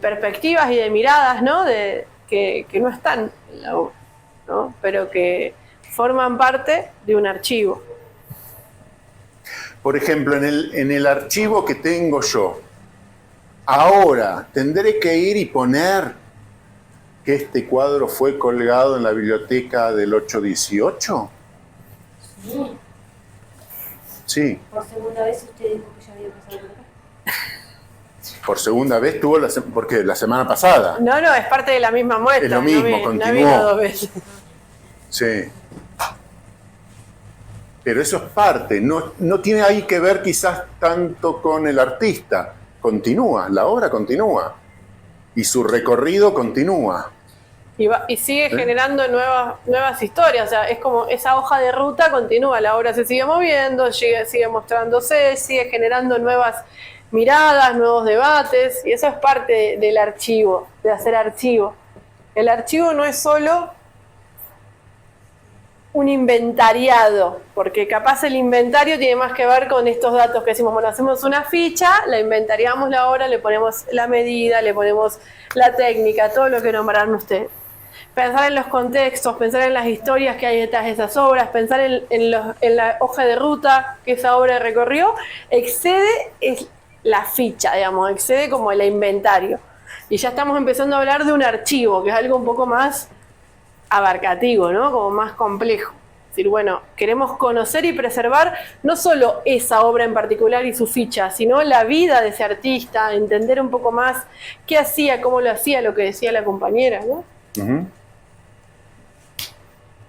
perspectivas y de miradas, ¿no? Que no están en la obra, ¿no? Pero que forman parte de un archivo. Por ejemplo, en el archivo que tengo yo, ahora tendré que ir y poner que este cuadro fue colgado en la biblioteca del 818. Sí. Sí. Por segunda vez usted dijo que ya había pasado por acá. Por segunda vez tuvo porque la semana pasada. No, es parte de la misma muestra. Es lo mismo, no continuó. vino 2 veces. Sí. Pero eso es parte, no tiene ahí que ver quizás tanto con el artista. Continúa, la obra continúa. Y su recorrido continúa. Y sigue generando nuevas historias. O sea, es como esa hoja de ruta continúa. La obra se sigue moviendo, sigue mostrándose, sigue generando nuevas miradas, nuevos debates. Y eso es parte del archivo, de hacer archivo. El archivo no es solo un inventariado, porque capaz el inventario tiene más que ver con estos datos que decimos, bueno, hacemos una ficha, la inventariamos la obra, le ponemos la medida, le ponemos la técnica, todo lo que nombraron ustedes. Pensar en los contextos, pensar en las historias que hay detrás de esas obras, pensar en la hoja de ruta que esa obra recorrió, excede la ficha, digamos, excede como el inventario. Y ya estamos empezando a hablar de un archivo, que es algo un poco más abarcativo, ¿no? Como más complejo. Es decir, bueno, queremos conocer y preservar no solo esa obra en particular y su ficha, sino la vida de ese artista, entender un poco más qué hacía, cómo lo hacía, lo que decía la compañera, ¿no? Uh-huh.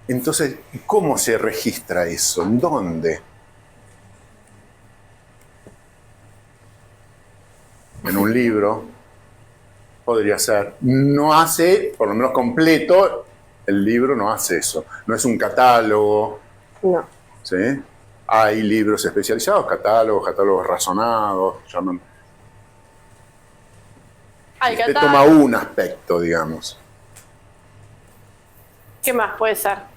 Entonces, ¿cómo se registra eso? ¿En dónde? En un libro, podría ser. No hace, por lo menos completo, el libro no hace eso. No es un catálogo. No. ¿Sí? Hay libros especializados, catálogos razonados. Usted toma un aspecto, digamos. ¿Qué más puede ser?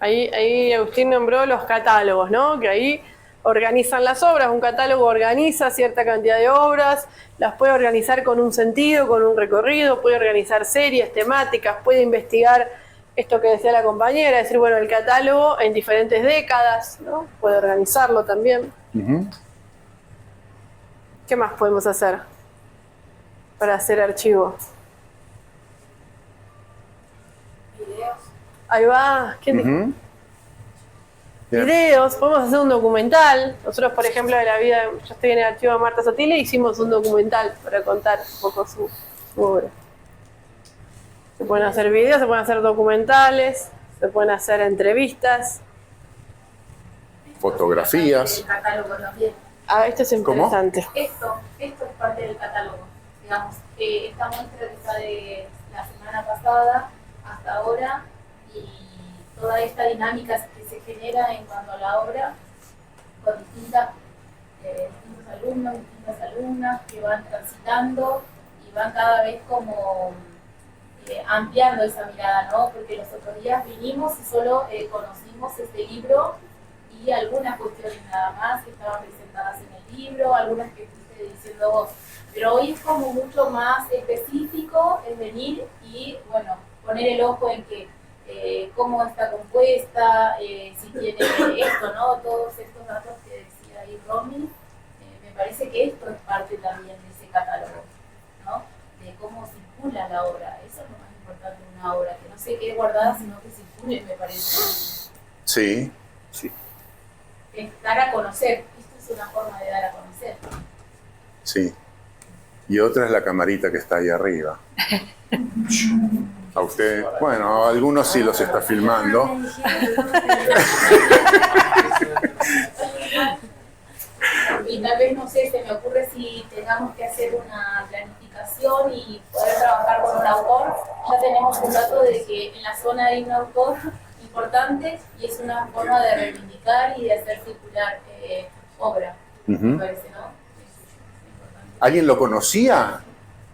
Ahí Agustín nombró los catálogos, ¿no? Que ahí organizan las obras. Un catálogo organiza cierta cantidad de obras, las puede organizar con un sentido, con un recorrido, puede organizar series, temáticas, puede investigar esto que decía la compañera, decir, bueno, el catálogo en diferentes décadas, ¿no? Puede organizarlo también. Uh-huh. ¿Qué más podemos hacer para hacer archivo? Videos. Ahí va. ¿Quién dijo? Uh-huh. Videos, podemos hacer un documental. Nosotros, por ejemplo, de la vida, yo estoy en el archivo de Marta Sotile, hicimos un documental para contar un poco su obra. Se pueden hacer videos, se pueden hacer documentales, se pueden hacer entrevistas. Fotografías. El catálogo también. Ah, esto es interesante. Esto es parte del catálogo. Digamos, esta muestra que está de la semana pasada hasta ahora y toda esta dinámica que se genera en cuanto a la obra con distintos alumnos, distintas alumnas que van transitando y van cada vez como ampliando esa mirada, ¿no? Porque los otros días vinimos y solo conocimos este libro y algunas cuestiones nada más que estaban presentadas en el libro, algunas que fuiste diciendo vos. Pero hoy es como mucho más específico, es venir y, bueno, poner el ojo en que cómo está compuesta, si tiene esto, ¿no? Todos estos datos que decía ahí Romy, me parece que esto es parte también de ese catálogo, ¿no? De cómo circula la obra. Eso es lo más importante de una obra, que no se quede guardada, sino que circule, me parece. Sí, sí. Es dar a conocer. Esto es una forma de dar a conocer. Sí. Y otra es la camarita que está ahí arriba. A usted, bueno, a algunos sí los está filmando. Y tal vez, no sé, se me ocurre si tengamos que hacer una planificación y poder trabajar con un autor. Ya tenemos un dato de que en la zona hay un autor importante y es una forma de reivindicar y de hacer circular obra, me parece, ¿no? ¿Alguien lo conocía?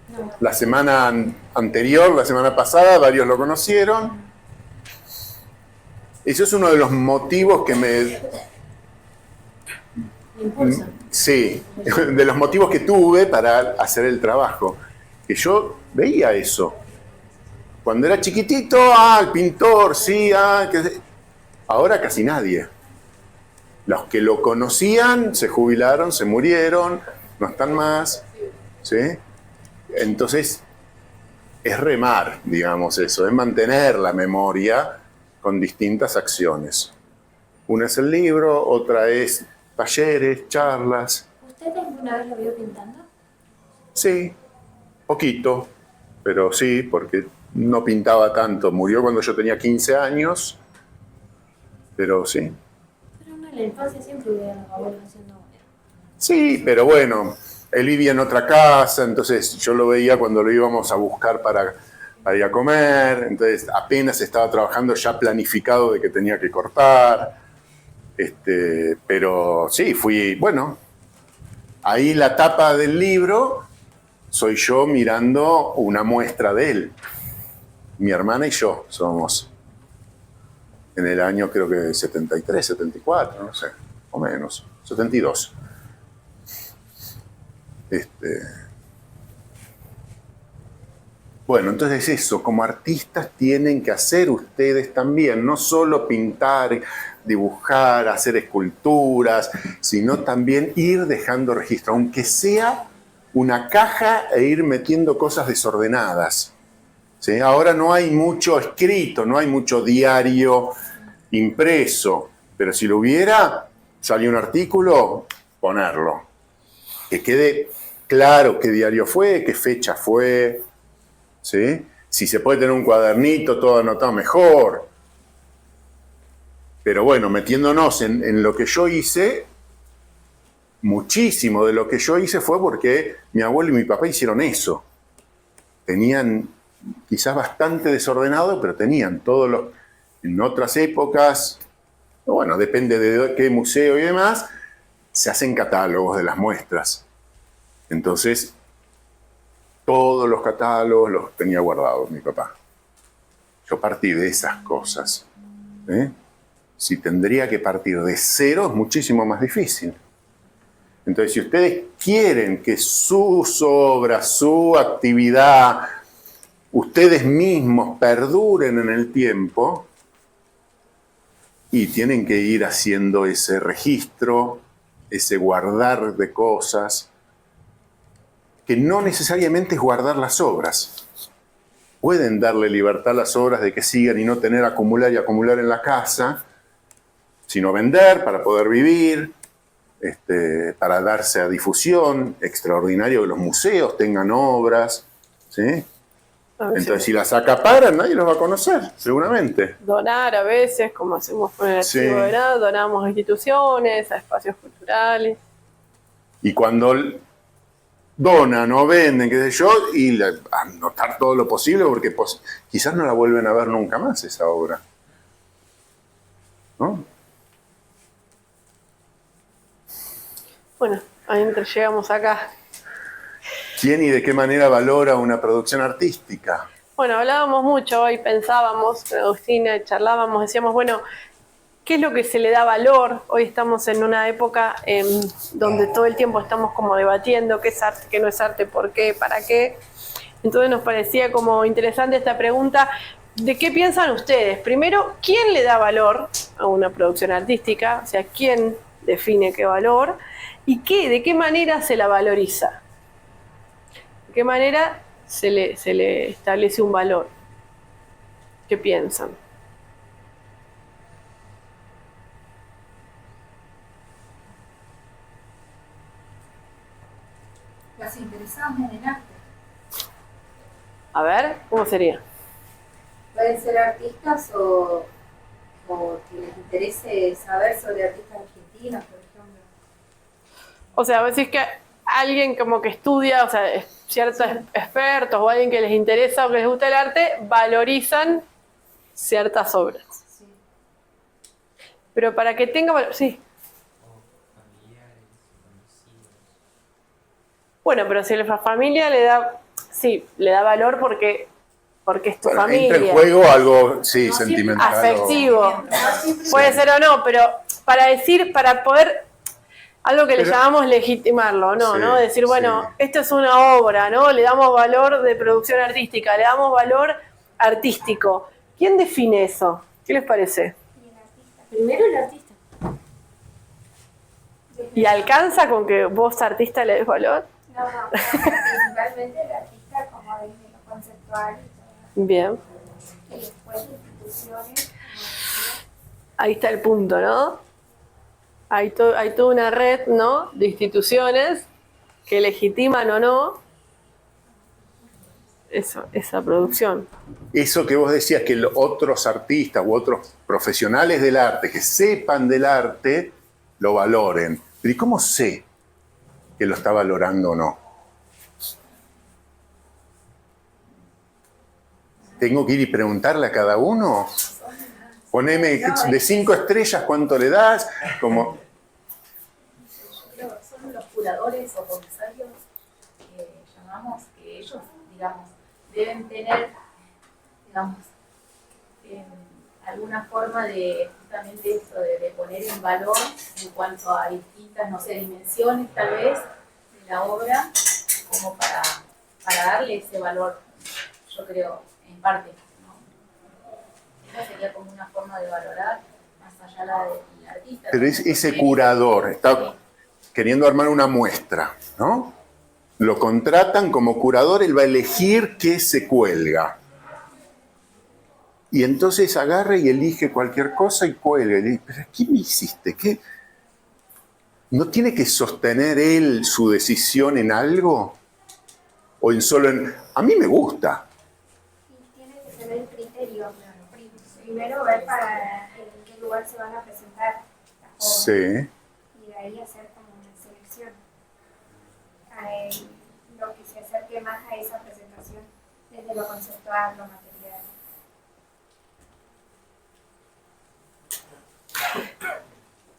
No. La semana anterior, la semana pasada, varios lo conocieron. Eso es uno de los motivos que me... impulsan. Sí, de los motivos que tuve para hacer el trabajo. que yo veía eso. Cuando era chiquitito, el pintor, sí, ahora casi nadie. Los que lo conocían se jubilaron, se murieron, no están más, ¿sí? Entonces, es remar, digamos eso, es mantener la memoria con distintas acciones. Una es el libro, otra es talleres, charlas. ¿Usted alguna vez lo vio pintando? Sí, poquito, pero sí, porque no pintaba tanto. Murió cuando yo tenía 15 años, pero sí. Pero uno en la infancia siempre veía a los abuelos haciendo... Sí, pero bueno, él vivía en otra casa, entonces yo lo veía cuando lo íbamos a buscar para ir a comer, entonces apenas estaba trabajando ya planificado de que tenía que cortar, pero sí, ahí la tapa del libro soy yo mirando una muestra de él. Mi hermana y yo somos en el año creo que 73, 74, no sé, o menos, 72. Bueno, entonces eso, como artistas tienen que hacer ustedes también, no solo pintar, dibujar, hacer esculturas, sino también ir dejando registro, aunque sea una caja e ir metiendo cosas desordenadas. ¿Sí? Ahora no hay mucho escrito, no hay mucho diario impreso, pero si lo hubiera, salió un artículo, ponerlo. Que quede claro qué diario fue, qué fecha fue, ¿sí? Si se puede tener un cuadernito todo anotado, mejor. Pero bueno, metiéndonos en lo que yo hice, muchísimo de lo que yo hice fue porque mi abuelo y mi papá hicieron eso. Tenían quizás bastante desordenado, pero tenían todos los... En otras épocas, bueno, depende de qué museo y demás, se hacen catálogos de las muestras. Entonces, todos los catálogos los tenía guardados mi papá. Yo partí de esas cosas. Si tendría que partir de cero, es muchísimo más difícil. Entonces, si ustedes quieren que sus obras, su actividad, ustedes mismos perduren en el tiempo, y tienen que ir haciendo ese registro, ese guardar de cosas, que no necesariamente es guardar las obras. Pueden darle libertad a las obras de que sigan y no tener acumular y acumular en la casa, sino vender para poder vivir, para darse a difusión. Extraordinario que los museos tengan obras, ¿sí? Entonces, si las acaparan, nadie los va a conocer, seguramente. Donar a veces, como hacemos con el archivo de grado, donamos a instituciones, a espacios culturales. Y cuando donan o venden, qué sé yo, y anotar todo lo posible, porque quizás no la vuelven a ver nunca más esa obra. ¿No? Bueno, ahí llegamos acá. ¿Quién y de qué manera valora una producción artística? Bueno, hablábamos mucho hoy, pensábamos, con Agustina, charlábamos, decíamos, bueno, ¿qué es lo que se le da valor? Hoy estamos en una época donde todo el tiempo estamos como debatiendo qué es arte, qué no es arte, por qué, para qué. Entonces nos parecía como interesante esta pregunta, ¿de qué piensan ustedes? Primero, ¿quién le da valor a una producción artística? O sea, ¿quién define qué valor? ¿Y de qué manera se la valoriza? ¿De qué manera se le establece un valor? ¿Qué piensan? Las interesadas en el arte. A ver, ¿cómo sería? Pueden ser artistas o que les interese saber sobre artistas argentinos, por ejemplo. O sea, vos decís que alguien como que estudia, o sea, ciertos expertos o alguien que les interesa o que les gusta el arte, valorizan ciertas obras. Sí. Pero para que tenga valor, sí. Bueno, pero si la familia le da valor porque es tu familia. Entra en juego algo, sí, sentimental. Afectivo. Puede ser o no, pero para poder algo que le llamamos legitimarlo, ¿no? Sí, ¿no? Decir, bueno, sí. esto es una obra, ¿no? Le damos valor de producción artística, le damos valor artístico. ¿Quién define eso? ¿Qué les parece? Primero el artista. ¿Y alcanza con que vos, artista, le des valor? No, principalmente el artista como desde lo conceptual Bien, y después instituciones. ahí está el punto, ¿no? Hay toda una red, ¿no?, de instituciones que legitiman o no esa producción. Eso que vos decías, que los otros artistas u otros profesionales del arte que sepan del arte lo valoren. Pero ¿y cómo sé que lo está valorando o no? ¿Tengo que ir y preguntarle a cada uno? Poneme de 5 estrellas, ¿cuánto le das? Como... Pero son los curadores o comisarios que llamamos, que ellos, digamos, deben tener, digamos, alguna forma de justamente esto, de poner en valor en cuanto a distintas, no sé, dimensiones tal vez de la obra, como para darle ese valor, yo creo, en parte, ¿no? Esa sería como una forma de valorar más allá la del artista. Pero ese curador está queriendo armar una muestra, ¿no? Lo contratan como curador, él va a elegir qué se cuelga. Y entonces agarra y elige cualquier cosa y cuelga. Y le dice, ¿pero qué me hiciste? ¿Qué? ¿No tiene que sostener él su decisión en algo? ¿O en solo en...? A mí me gusta. Y tiene que tener criterio. Primero ver para en qué lugar se van a presentar las obras. Sí. Y de ahí hacer como una selección. Lo que se acerque más a esa presentación desde lo conceptual, lo material.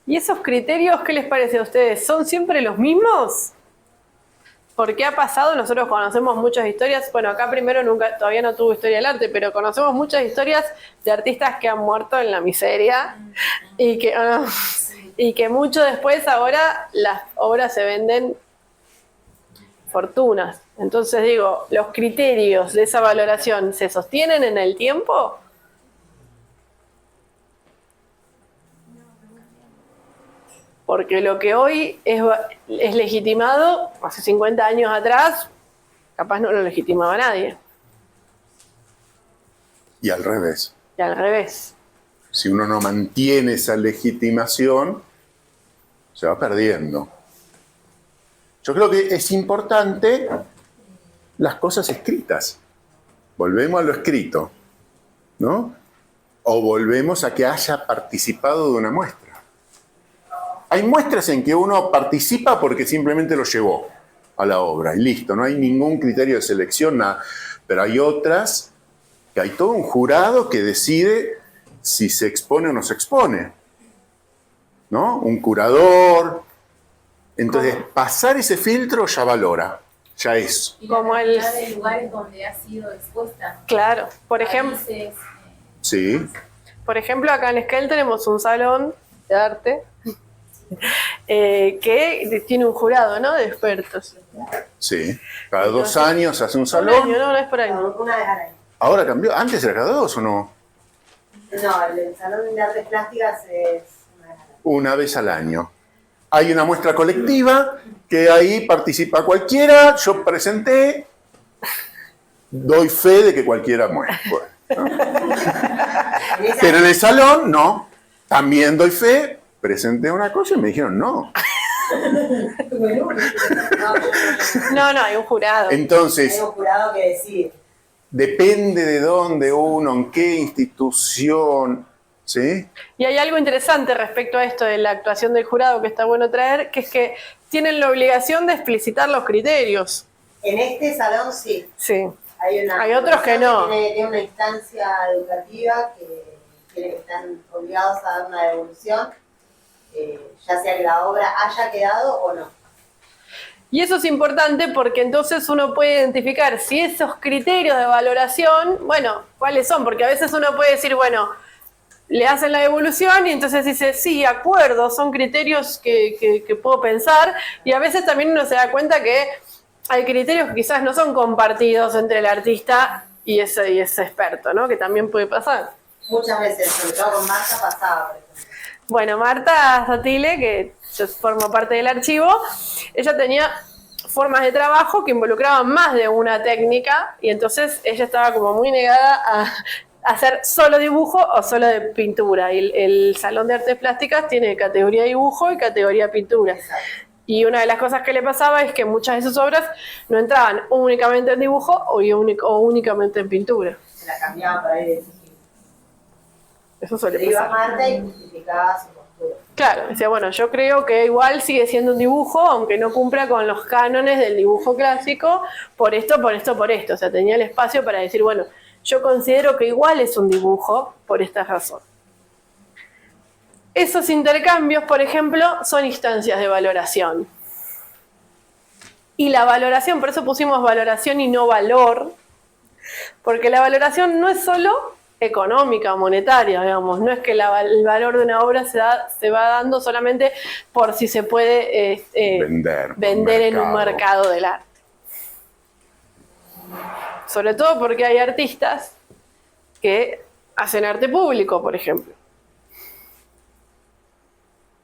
¿Y esos criterios qué les parece a ustedes? ¿Son siempre los mismos? Porque ha pasado, nosotros conocemos muchas historias, bueno, acá primero todavía no tuvo historia del arte, pero conocemos muchas historias de artistas que han muerto en la miseria y que mucho después ahora las obras se venden fortunas. Entonces digo, ¿los criterios de esa valoración se sostienen en el tiempo? Porque lo que hoy es legitimado, hace 50 años atrás, capaz no lo legitimaba nadie. Y al revés. Y al revés. Si uno no mantiene esa legitimación, se va perdiendo. Yo creo que es importante las cosas escritas. Volvemos a lo escrito, ¿no? O volvemos a que haya participado de una muestra. Hay muestras en que uno participa porque simplemente lo llevó a la obra y listo, no hay ningún criterio de selección, nada. Pero hay otras que hay todo un jurado que decide si se expone o no se expone, ¿no? Un curador. Entonces, pasar ese filtro ya valora, ya es. Y la cantidad de lugares donde ha sido expuesta. Claro, por ejemplo. Sí. Por ejemplo, acá en Esquel tenemos un salón de arte que tiene un jurado, ¿no?, de expertos. Sí. Cada 2 años hace un salón. No es por ahí. Una vez al año. ¿Ahora cambió? ¿Antes era cada 2 o no? No, el Salón de Artes Plásticas es Una vez al año. Hay una muestra colectiva que ahí participa cualquiera. Yo presenté, doy fe de que cualquiera muestra. ¿No? Pero en el salón, no. También doy fe. Presenté una cosa y me dijeron no. No, hay un jurado. Entonces, hay un jurado que decide. Depende de dónde uno, en qué institución, ¿sí? Y hay algo interesante respecto a esto de la actuación del jurado que está bueno traer, que es que tienen la obligación de explicitar los criterios. En este salón sí. Sí. Hay otros que no. Tiene una instancia educativa que están obligados a dar una devolución, ya sea que la obra haya quedado o no. Y eso es importante porque entonces uno puede identificar si esos criterios de valoración, bueno, cuáles son, porque a veces uno puede decir, bueno, le hacen la devolución y entonces dice, sí, acuerdo, son criterios que puedo pensar, y a veces también uno se da cuenta que hay criterios que quizás no son compartidos entre el artista y ese experto, ¿no? Que también puede pasar. Muchas veces, sobre todo con Marta, pasaba, por ejemplo. Bueno, Marta Sotile, que forma parte del archivo, ella tenía formas de trabajo que involucraban más de una técnica, y entonces ella estaba como muy negada a hacer solo dibujo o solo de pintura. Y el Salón de Artes Plásticas tiene categoría dibujo y categoría pintura. Y una de las cosas que le pasaba es que muchas de sus obras no entraban únicamente en dibujo o únicamente en pintura. Se la cambiaba para ir. Eso suele Iba pasar. Marta y justificaba su postura. Claro, decía, bueno, yo creo que igual sigue siendo un dibujo, aunque no cumpla con los cánones del dibujo clásico, por esto, por esto, por esto. O sea, tenía el espacio para decir, bueno, yo considero que igual es un dibujo por esta razón. Esos intercambios, por ejemplo, son instancias de valoración. Y la valoración, por eso pusimos valoración y no valor, porque la valoración no es solo económica o monetaria, digamos, no es que el valor de una obra se va dando solamente por si se puede vender en un mercado del arte. Sobre todo porque hay artistas que hacen arte público, por ejemplo.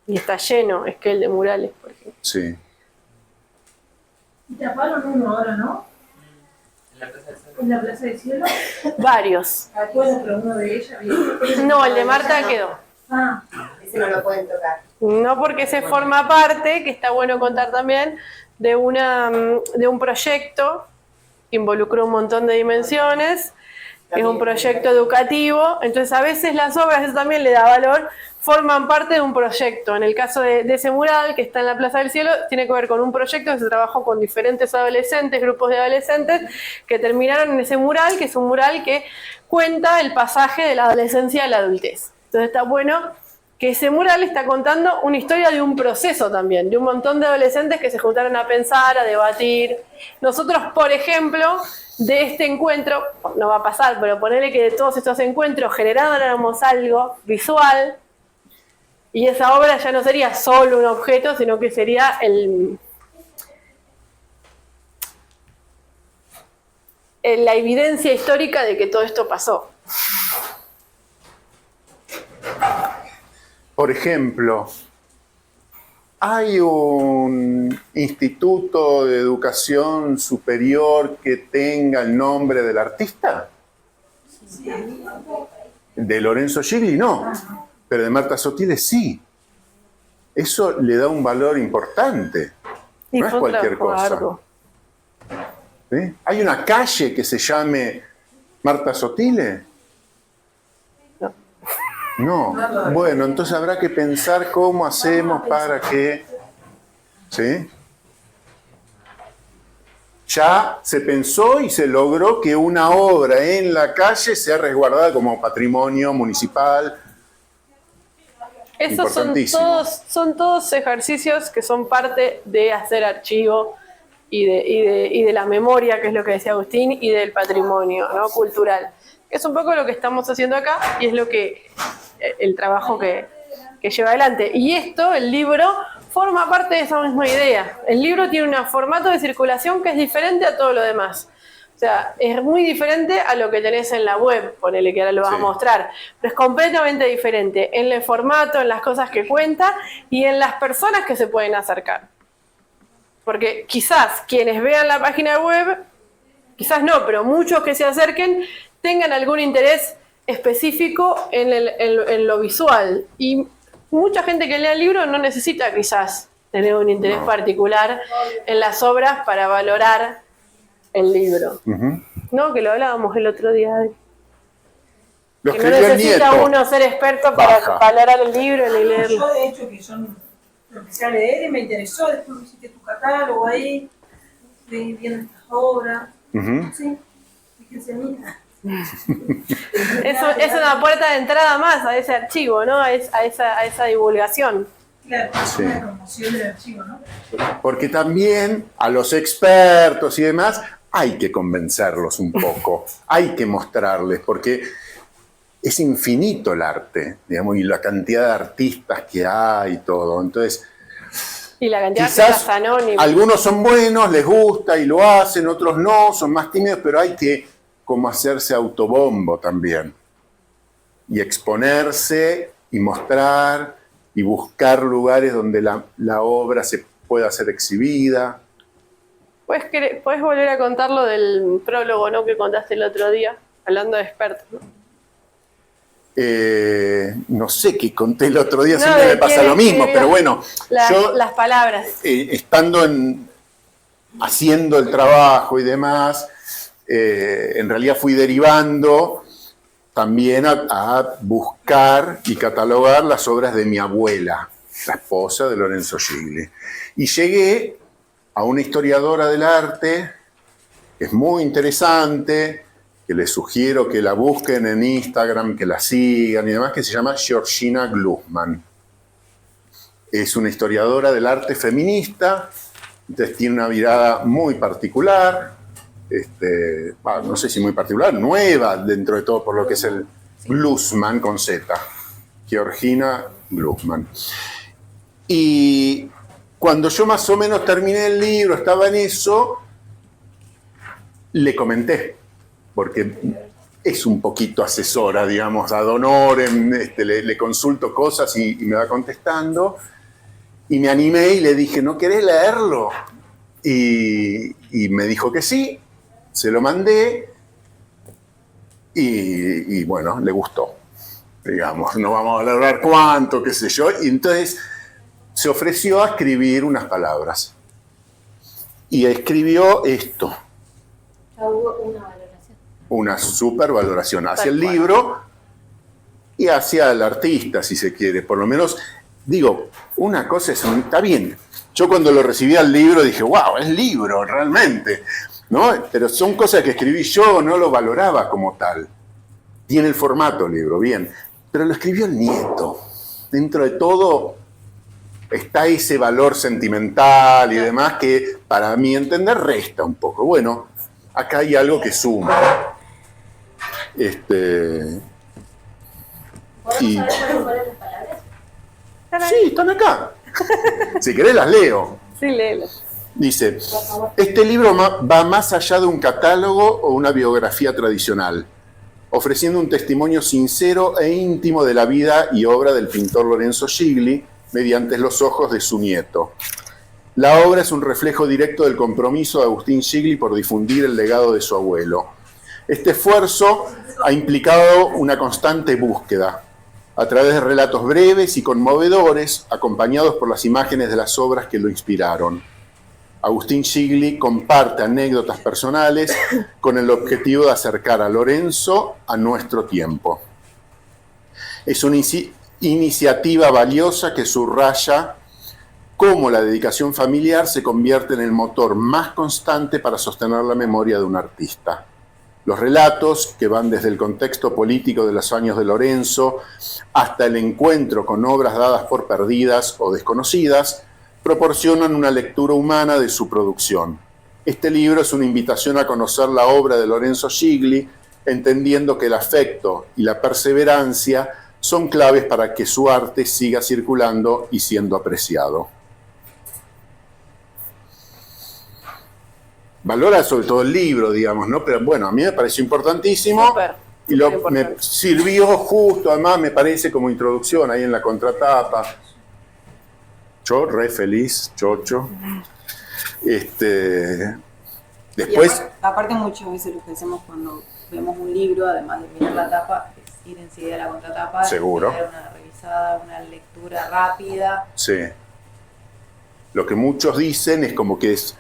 Y está lleno, es que el de murales, por ejemplo. Sí. Y taparon uno ahora, ¿no? ¿En la Plaza del Cielo? Varios. Bueno, pero uno de ellas. Bien. No, el de Marta quedó. Ah, ese no lo pueden tocar. No, porque se forma parte, que está bueno contar también, de un proyecto que involucró un montón de dimensiones. Es un proyecto educativo, entonces a veces las obras, eso también le da valor, forman parte de un proyecto. En el caso de ese mural que está en la Plaza del Cielo, tiene que ver con un proyecto que se trabajó con diferentes adolescentes, grupos de adolescentes, que terminaron en ese mural, que es un mural que cuenta el pasaje de la adolescencia a la adultez. Entonces está bueno que ese mural está contando una historia de un proceso también, de un montón de adolescentes que se juntaron a pensar, a debatir. Nosotros, por ejemplo, de este encuentro, no va a pasar, pero ponele que de todos estos encuentros generáramos algo visual, y esa obra ya no sería solo un objeto, sino que sería la evidencia histórica de que todo esto pasó. Por ejemplo, ¿hay un instituto de educación superior que tenga el nombre del artista? De Lorenzo Gigli no, pero de Marta Sotile sí. Eso le da un valor importante. No es cualquier cosa. ¿Sí? ¿Hay una calle que se llame Marta Sotile? No. Bueno, entonces habrá que pensar cómo hacemos para que... ¿Sí? Ya se pensó y se logró que una obra en la calle sea resguardada como patrimonio municipal. Esos son todos ejercicios que son parte de hacer archivo y de la memoria, que es lo que decía Agustín, y del patrimonio, ¿no?, cultural. Es un poco lo que estamos haciendo acá y es lo que el trabajo que lleva adelante. Y esto, el libro, forma parte de esa misma idea. El libro tiene un formato de circulación que es diferente a todo lo demás. O sea, es muy diferente a lo que tenés en la web, ponele que ahora lo vas a mostrar, pero es completamente diferente en el formato, en las cosas que cuenta y en las personas que se pueden acercar. Porque quizás quienes vean la página web, quizás no, pero muchos que se acerquen tengan algún interés específico en lo visual. Y mucha gente que lea el libro no necesita quizás tener un interés particular en las obras para valorar el libro. ¿No? Que lo hablábamos el otro día. Lo que no necesita uno ser experto para valorar el libro ni leerlo. Yo, de hecho, que yo lo empecé a leer y me interesó, después hiciste tu catálogo ahí, viendo estas obras. Sí, fíjense, mira. Es una puerta de entrada más a ese archivo, ¿no? A esa divulgación. Claro, es una promoción del archivo, ¿no? Porque también a los expertos y demás hay que convencerlos un poco, hay que mostrarles, porque es infinito el arte, digamos, y la cantidad de artistas que hay y todo. Entonces, y la cantidad de quizás artistas anónimos. algunos son buenos, les gusta y lo hacen, otros no, son más tímidos, pero hay que como hacerse autobombo también. Y exponerse y mostrar y buscar lugares donde la obra se pueda ser exhibida. ¿Puedes volver a contar lo del prólogo, ¿no? Que contaste el otro día, hablando de expertos, ¿no? No sé qué conté el otro día, No, siempre me pasa quién lo mismo, escribió pero bueno, yo las palabras. estando haciendo el trabajo y demás, en realidad fui derivando también a buscar y catalogar las obras de mi abuela, la esposa de Lorenzo Gigli. Y llegué a una historiadora del arte, que es muy interesante, que les sugiero que la busquen en Instagram, que la sigan y demás, que se llama Georgina Glusman. Es una historiadora del arte feminista, entonces tiene una mirada muy particular, no sé si muy particular, nueva dentro de todo por lo que es el Glusman con Z, Georgina Glusman. Y cuando yo más o menos terminé el libro, estaba en eso, le comenté, porque es un poquito asesora, digamos, ad honorem, le consulto cosas y me va contestando, y me animé y le dije, ¿no querés leerlo? Y me dijo que sí, se lo mandé, y bueno, le gustó, digamos, no vamos a hablar cuánto, qué sé yo, y entonces se ofreció a escribir unas palabras, y escribió esto. Ya hubo una valoración. Una supervaloración hacia el libro y hacia el artista, si se quiere. Por lo menos, digo, una cosa está bien. Yo cuando lo recibí al libro dije, wow, es libro, realmente, ¿no? Pero son cosas que escribí yo, no lo valoraba como tal. Tiene el formato libro, bien. Pero lo escribió el nieto. Dentro de todo está ese valor sentimental y demás que, para mi entender, resta un poco. Bueno, acá hay algo que suma. ¿Podemos saber cuáles fueron las palabras? Sí, están acá. Si querés las leo. Sí, léelo. Dice, este libro va más allá de un catálogo o una biografía tradicional, ofreciendo un testimonio sincero e íntimo de la vida y obra del pintor Lorenzo Gigli mediante los ojos de su nieto. La obra es un reflejo directo del compromiso de Agustín Gigli por difundir el legado de su abuelo. Este esfuerzo ha implicado una constante búsqueda, a través de relatos breves y conmovedores, acompañados por las imágenes de las obras que lo inspiraron. Agustín Gigli comparte anécdotas personales con el objetivo de acercar a Lorenzo a nuestro tiempo. Es una iniciativa valiosa que subraya cómo la dedicación familiar se convierte en el motor más constante para sostener la memoria de un artista. Los relatos, que van desde el contexto político de los años de Lorenzo hasta el encuentro con obras dadas por perdidas o desconocidas, proporcionan una lectura humana de su producción. Este libro es una invitación a conocer la obra de Lorenzo Gigli, entendiendo que el afecto y la perseverancia son claves para que su arte siga circulando y siendo apreciado. Valora sobre todo el libro, digamos, ¿no? Pero bueno, a mí me pareció importantísimo. Súper, Y me sirvió justo, además, me parece, como introducción ahí en la contratapa. Yo, re feliz, chocho. Después... Aparte muchas veces lo que hacemos cuando vemos un libro, además de mirar la tapa, es ir enseguida a la contratapa. Seguro. Dar una revisada, una lectura rápida. Sí. Lo que muchos dicen es como que es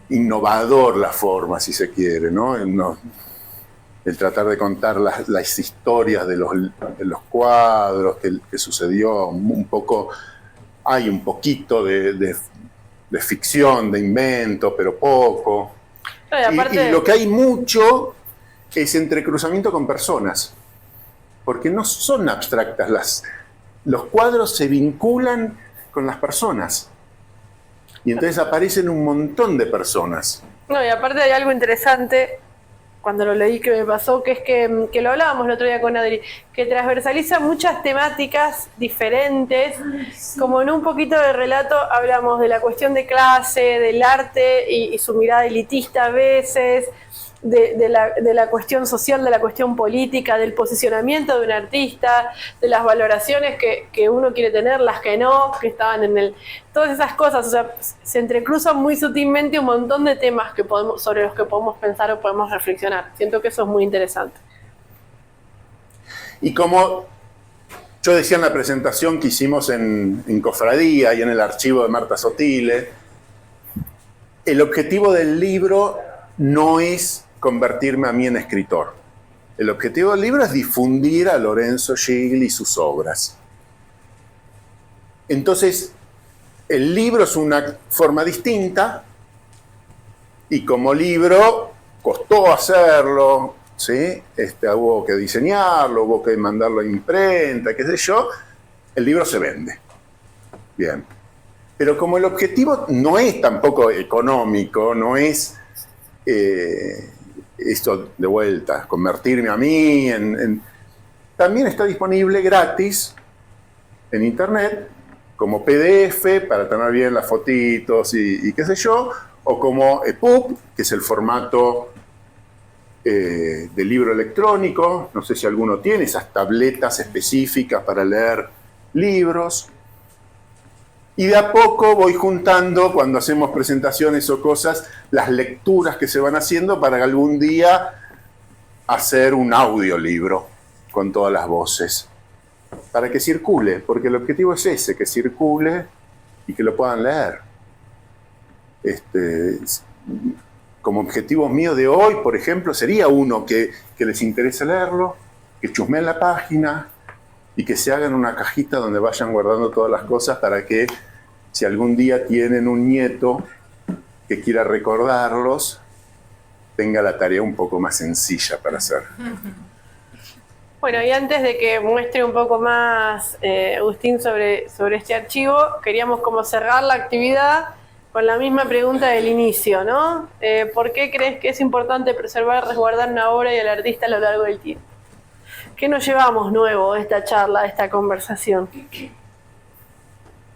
innovador la forma, si se quiere, ¿no? El tratar de contar las historias de los cuadros, que sucedió un poco, hay un poquito de ficción, de invento, pero poco. Y lo que hay mucho es entrecruzamiento con personas, porque no son abstractas, los cuadros se vinculan con las personas. Y entonces aparecen un montón de personas. No, y aparte hay algo interesante cuando lo leí que me pasó, que es que lo hablábamos el otro día con Adri, que transversaliza muchas temáticas diferentes, como en un poquito de relato hablamos de la cuestión de clase, del arte y su mirada elitista a veces, de la cuestión social, de la cuestión política, del posicionamiento de un artista, de las valoraciones que uno quiere tener, las que no, que estaban todas esas cosas, o sea, se entrecruzan muy sutilmente un montón de temas sobre los que podemos pensar o podemos reflexionar. Siento que eso es muy interesante. Y como yo decía en la presentación que hicimos en Cofradía y en el archivo de Marta Sotile, el objetivo del libro no es convertirme a mí en escritor. El objetivo del libro es difundir a Lorenzo Gigli y sus obras. Entonces, el libro es una forma distinta y como libro costó hacerlo, ¿sí? Hubo que diseñarlo, hubo que mandarlo a imprenta, qué sé yo. El libro se vende. Bien. Pero como el objetivo no es tampoco económico, no es esto de vuelta, convertirme a mí también está disponible gratis en internet, como PDF para tener bien las fotitos y qué sé yo, o como EPUB, que es el formato de libro electrónico. No sé si alguno tiene esas tabletas específicas para leer libros. Y de a poco voy juntando, cuando hacemos presentaciones o cosas, las lecturas que se van haciendo para algún día hacer un audiolibro con todas las voces. Para que circule, porque el objetivo es ese, que circule y que lo puedan leer. Como objetivo mío de hoy, por ejemplo, sería uno que les interese leerlo, que chusmeen la página y que se hagan una cajita donde vayan guardando todas las cosas para que si algún día tienen un nieto que quiera recordarlos, tenga la tarea un poco más sencilla para hacer. Bueno, y antes de que muestre un poco más Agustín sobre este archivo, queríamos como cerrar la actividad con la misma pregunta del inicio, ¿no? ¿Por qué crees que es importante preservar, resguardar una obra y al artista a lo largo del tiempo? ¿Qué nos llevamos nuevo de esta charla, de esta conversación?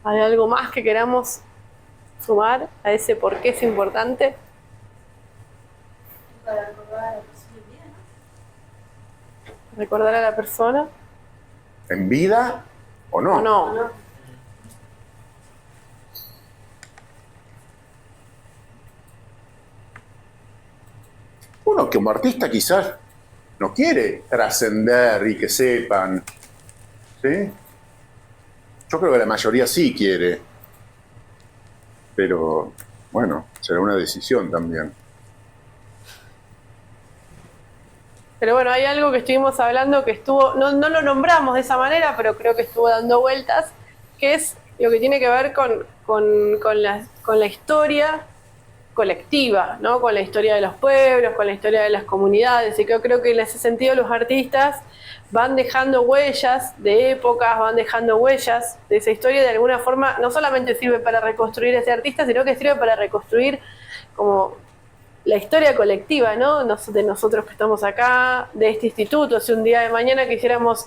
¿Hay algo más que queramos sumar a ese por qué es importante? Para recordar a la persona en vida, ¿no? ¿Recordar a la persona? ¿En vida o no? ¿O no? Uno como artista quizás no quiere trascender y que sepan, ¿sí? Yo creo que la mayoría sí quiere, pero bueno, será una decisión también. Pero bueno, hay algo que estuvimos hablando que estuvo, no lo nombramos de esa manera, pero creo que estuvo dando vueltas, que es lo que tiene que ver con la historia colectiva, ¿no? Con la historia de los pueblos, con la historia de las comunidades, y que yo creo que en ese sentido los artistas van dejando huellas de épocas, van dejando huellas de esa historia, de alguna forma no solamente sirve para reconstruir a ese artista, sino que sirve para reconstruir como la historia colectiva, ¿no? De nosotros que estamos acá, de este instituto. Si un día de mañana quisiéramos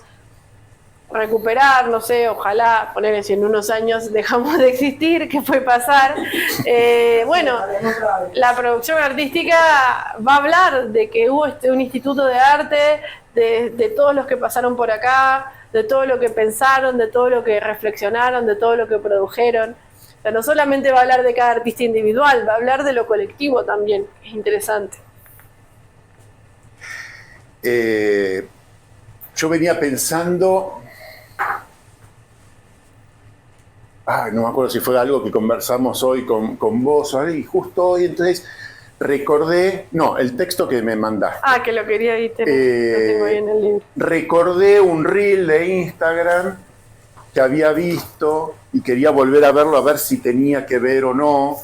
recuperar, no sé, ojalá, ponerle si en unos años dejamos de existir, ¿qué puede pasar? Bueno, la producción artística va a hablar de que hubo un instituto de arte, de todos los que pasaron por acá, de todo lo que pensaron, de todo lo que reflexionaron, de todo lo que produjeron. O sea, no solamente va a hablar de cada artista individual, va a hablar de lo colectivo también, es interesante. Yo venía pensando, no me acuerdo si fue algo que conversamos hoy con vos, y justo hoy entonces recordé, el texto que me mandaste. Que lo quería ir, lo tengo ahí en el libro. Recordé un reel de Instagram que había visto y quería volver a verlo, a ver si tenía que ver o no.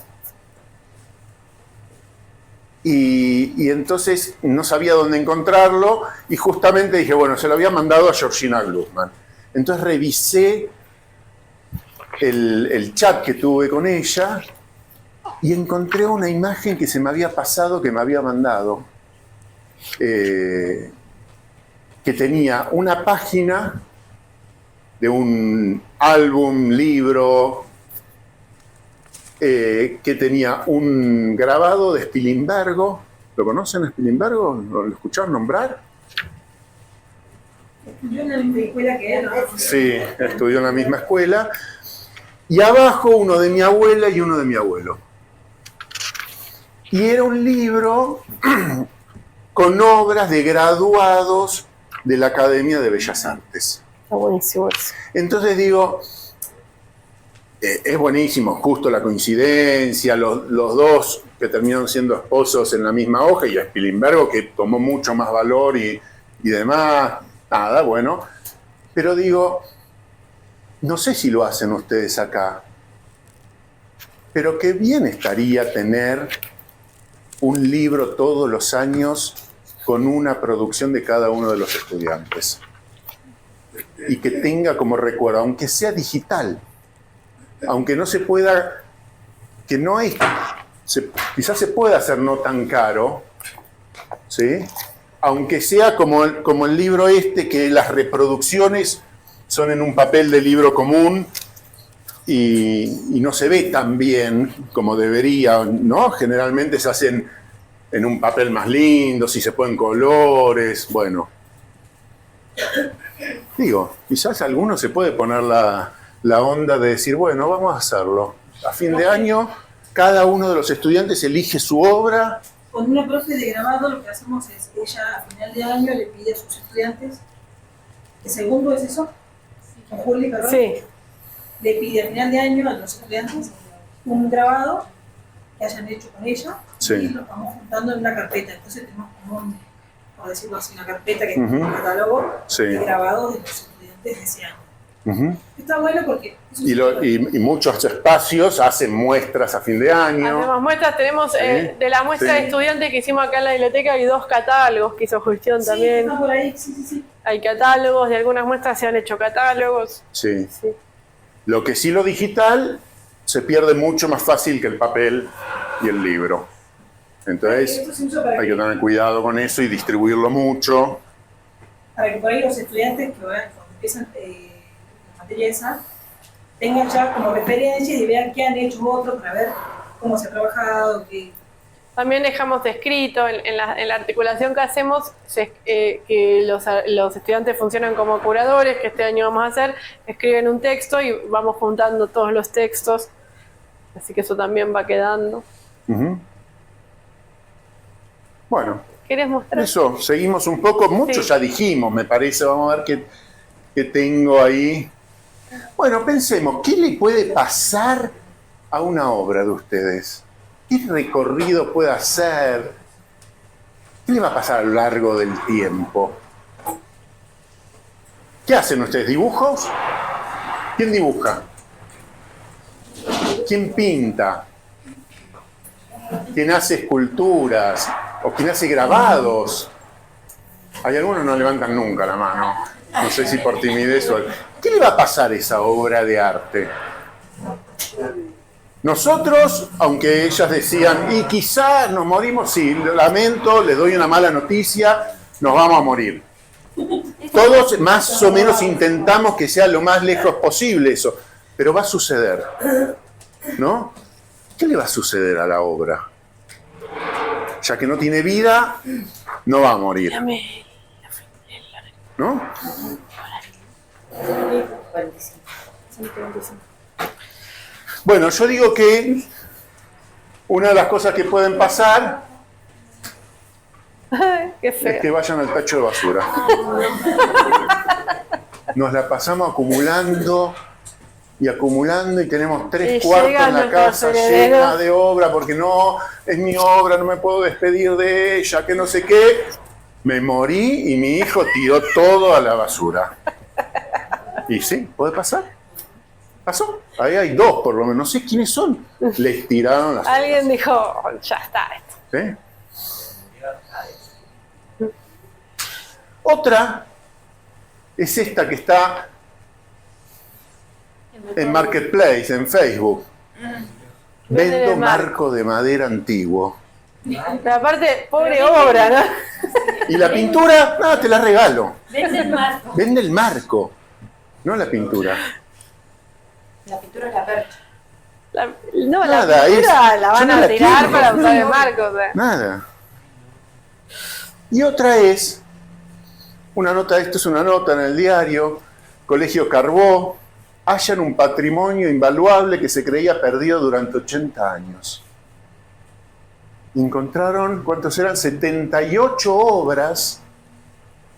Y entonces no sabía dónde encontrarlo y justamente dije, bueno, se lo había mandado a Georgina Gluckman. Entonces revisé el chat que tuve con ella y encontré una imagen que se me había pasado, que me había mandado. que tenía una página de un álbum, libro, que tenía un grabado de Spilimbergo. ¿Lo conocen, Spilimbergo? ¿Lo escucharon nombrar? Yo en la misma escuela que él, ¿no? Sí, estudió en la misma escuela. Y abajo uno de mi abuela y uno de mi abuelo. Y era un libro con obras de graduados de la Academia de Bellas Artes. Está buenísimo eso. Entonces digo, es buenísimo, justo la coincidencia, los dos que terminaron siendo esposos en la misma hoja, y a Spilimbergo que tomó mucho más valor y demás, nada, bueno. Pero digo, no sé si lo hacen ustedes acá, pero qué bien estaría tener un libro todos los años con una producción de cada uno de los estudiantes. Y que tenga como recuerdo, aunque sea digital, aunque no se pueda, que no es, quizás se pueda hacer no tan caro, ¿sí? Aunque sea como el libro este, que las reproducciones son en un papel de libro común y no se ve tan bien como debería, ¿no? Generalmente se hacen en un papel más lindo, si se pueden colores, bueno. Digo, quizás alguno se puede poner la onda de decir, bueno, vamos a hacerlo. A fin de año, cada uno de los estudiantes elige su obra. Con una profe de grabado lo que hacemos es, ella a final de año le pide a sus estudiantes, ¿el segundo es eso? ¿Con Juli, perdón? Sí. Le pide a final de año a los estudiantes un grabado que hayan hecho con ella, Sí. y lo vamos juntando en una carpeta. Entonces tenemos como, por decirlo así, una carpeta que es un catálogo Sí. de grabados de los estudiantes de ese año. Uh-huh. Está bueno porque... Y muchos espacios hacen muestras a fin de año. Hacemos muestras, tenemos Sí, de la muestra sí. de estudiantes que hicimos acá en la biblioteca, hay 2 catálogos que hizo Justión Sí, también. está por ahí, sí. Hay catálogos, de algunas muestras se han hecho catálogos. Sí. Sí. Lo que sí, lo digital se pierde mucho más fácil que el papel y el libro. Entonces Esto se usa para hay que tener cuidado con eso y distribuirlo mucho. para que por ahí los estudiantes que cuando empiezan la materia esa, tengan ya como referencias y vean qué han hecho otros para ver cómo se ha trabajado, qué... También dejamos escrito en la articulación que hacemos que los estudiantes funcionan como curadores, que este año vamos a hacer, escriben un texto y vamos juntando todos los textos, así que eso también va quedando. Uh-huh. Bueno, ¿Querés mostrar? eso, seguimos un poco, mucho Sí. ya dijimos, me parece, vamos a ver qué tengo ahí. Bueno, pensemos, ¿qué le puede pasar a una obra de ustedes? ¿Qué recorrido puede hacer? ¿Qué le va a pasar a lo largo del tiempo? ¿Qué hacen ustedes? ¿Dibujos? ¿Quién dibuja? ¿Quién pinta? ¿Quién hace esculturas? ¿O quién hace grabados? Hay algunos que no levantan nunca la mano. No sé si por timidez o... ¿Qué le va a pasar a esa obra de arte? Nosotros, aunque ellas decían, y quizás nos morimos, sí, lamento, les doy una mala noticia, nos vamos a morir. Todos más o menos intentamos que sea lo más lejos posible eso, pero va a suceder, ¿no? ¿Qué le va a suceder a la obra? Ya que no tiene vida, no va a morir, ¿no? Bueno, yo digo que una de las cosas que pueden pasar Qué es feo. que vayan al tacho de basura. Nos la pasamos acumulando y tenemos 3 Y cuartos llegan en la nuestros casa herederos. llena de obra porque no, es mi obra, no me puedo despedir de ella, que no sé qué. Me morí y mi hijo tiró todo a la basura. Y sí, puede pasar. ¿Pasó? Ahí hay 2 por lo menos, no sé quiénes son. Les tiraron las Alguien dijo, "Oh, ya está esto". ¿sí? Otra es esta que está en Marketplace, en Facebook. Vende Vendo de marco. marco de madera antiguo. Pero aparte, pobre obra, ¿no? Y la pintura, no, te la regalo. Vende el marco. Vende el marco, no la pintura. La pintura es la percha. No, Nada, la pintura la yo van no a la tirar quiero. para usar el marco. O sea. Nada. Y otra es, esto es una nota en el diario, Colegio Carbó, hallan un patrimonio invaluable que se creía perdido durante 80 años. Encontraron, ¿cuántos eran? 78 obras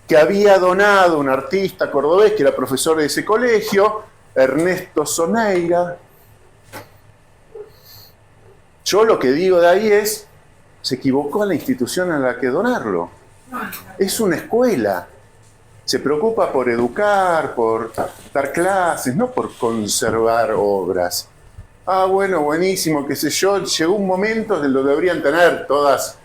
que había donado un artista cordobés que era profesor de ese colegio, Ernesto Soneira. Yo lo que digo de ahí es, se equivocó a la institución a la que donarlo. Es una escuela. Se preocupa por educar, por dar clases, no por conservar obras. Ah, bueno, buenísimo, qué sé yo. Llegó un momento que lo deberían tener todas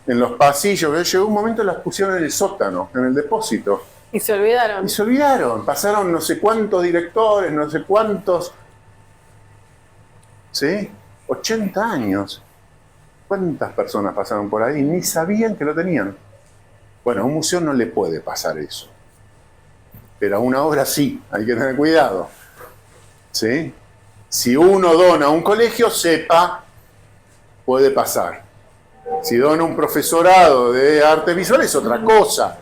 en los pasillos. Llegó un momento que las pusieron en el sótano, en el depósito. Y se olvidaron. Y se olvidaron. Pasaron no sé cuántos directores, no sé cuántos. ¿Sí? 80 años. ¿Cuántas personas pasaron por ahí? Ni sabían que lo tenían. Bueno, a un museo no le puede pasar eso. Pero a una obra sí, hay que tener cuidado. ¿Sí? Si uno dona a un colegio, sepa, puede pasar. Si dona un profesorado de artes visuales, es otra cosa.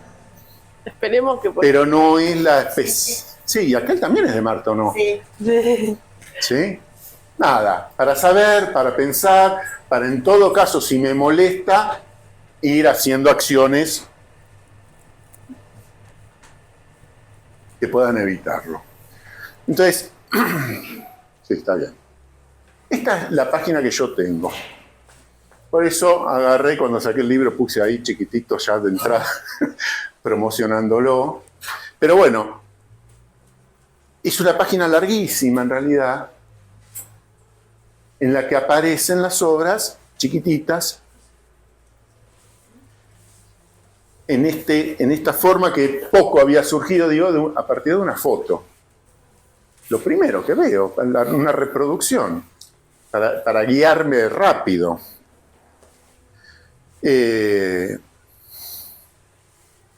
Esperemos que pueda. Pero no es la especie. Sí, aquel también es de Marta, ¿o no? Sí. ¿Sí? Nada, para saber, para pensar, para en todo caso, si me molesta, ir haciendo acciones que puedan evitarlo. Entonces, sí, está bien. Esta es la página que yo tengo. Por eso agarré, cuando saqué el libro, puse ahí chiquitito ya de entrada, promocionándolo. Pero bueno, es una página larguísima en realidad, en la que aparecen las obras chiquititas en esta forma que poco había surgido, digo, a partir de una foto. Lo primero que veo, una reproducción, para guiarme rápido.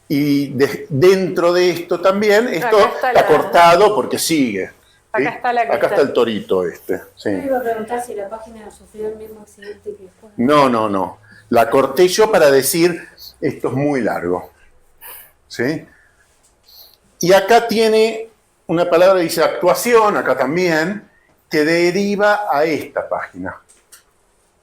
Y dentro de esto también, esto está cortado porque sigue. ¿sí? Acá está el torito este. Sí. Yo iba a preguntar si la página sufrió el mismo accidente que después. No. La corté yo para decir, esto es muy largo. ¿Sí? Y acá tiene una palabra que dice actuación, acá también, que deriva a esta página.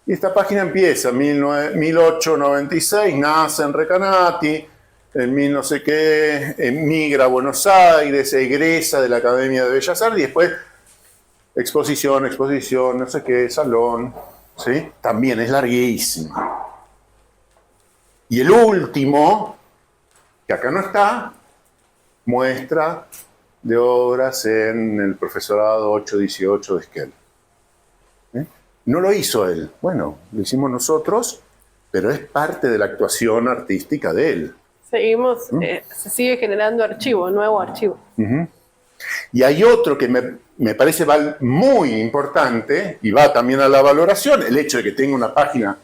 Y esta página empieza en 1896, nace en Recanati, en 1000 no sé qué, emigra a Buenos Aires, egresa de la Academia de Bellas Artes y después exposición, no sé qué, salón, ¿sí? También es larguísima. Y el último, que acá no está, muestra de obras en el profesorado 818 de Esquel. No lo hizo él, bueno, lo hicimos nosotros, pero es parte de la actuación artística de él. Seguimos, se sigue generando archivo, nuevo archivo. Y hay otro que me parece muy importante, y va también a la valoración, el hecho de que tenga una página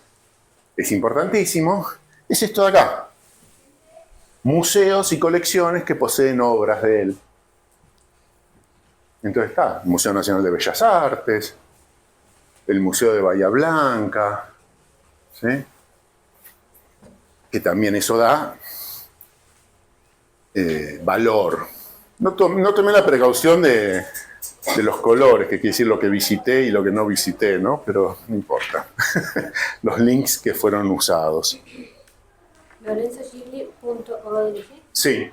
es importantísimo, es esto de acá. Museos y colecciones que poseen obras de él. Entonces está el Museo Nacional de Bellas Artes, el Museo de Bahía Blanca, ¿sí? Que también eso da valor. No tomé la precaución de los colores, que quiere decir lo que visité y lo que no visité, ¿no? Pero no importa. Los links que fueron usados. LorenzoGigli.org. Sí.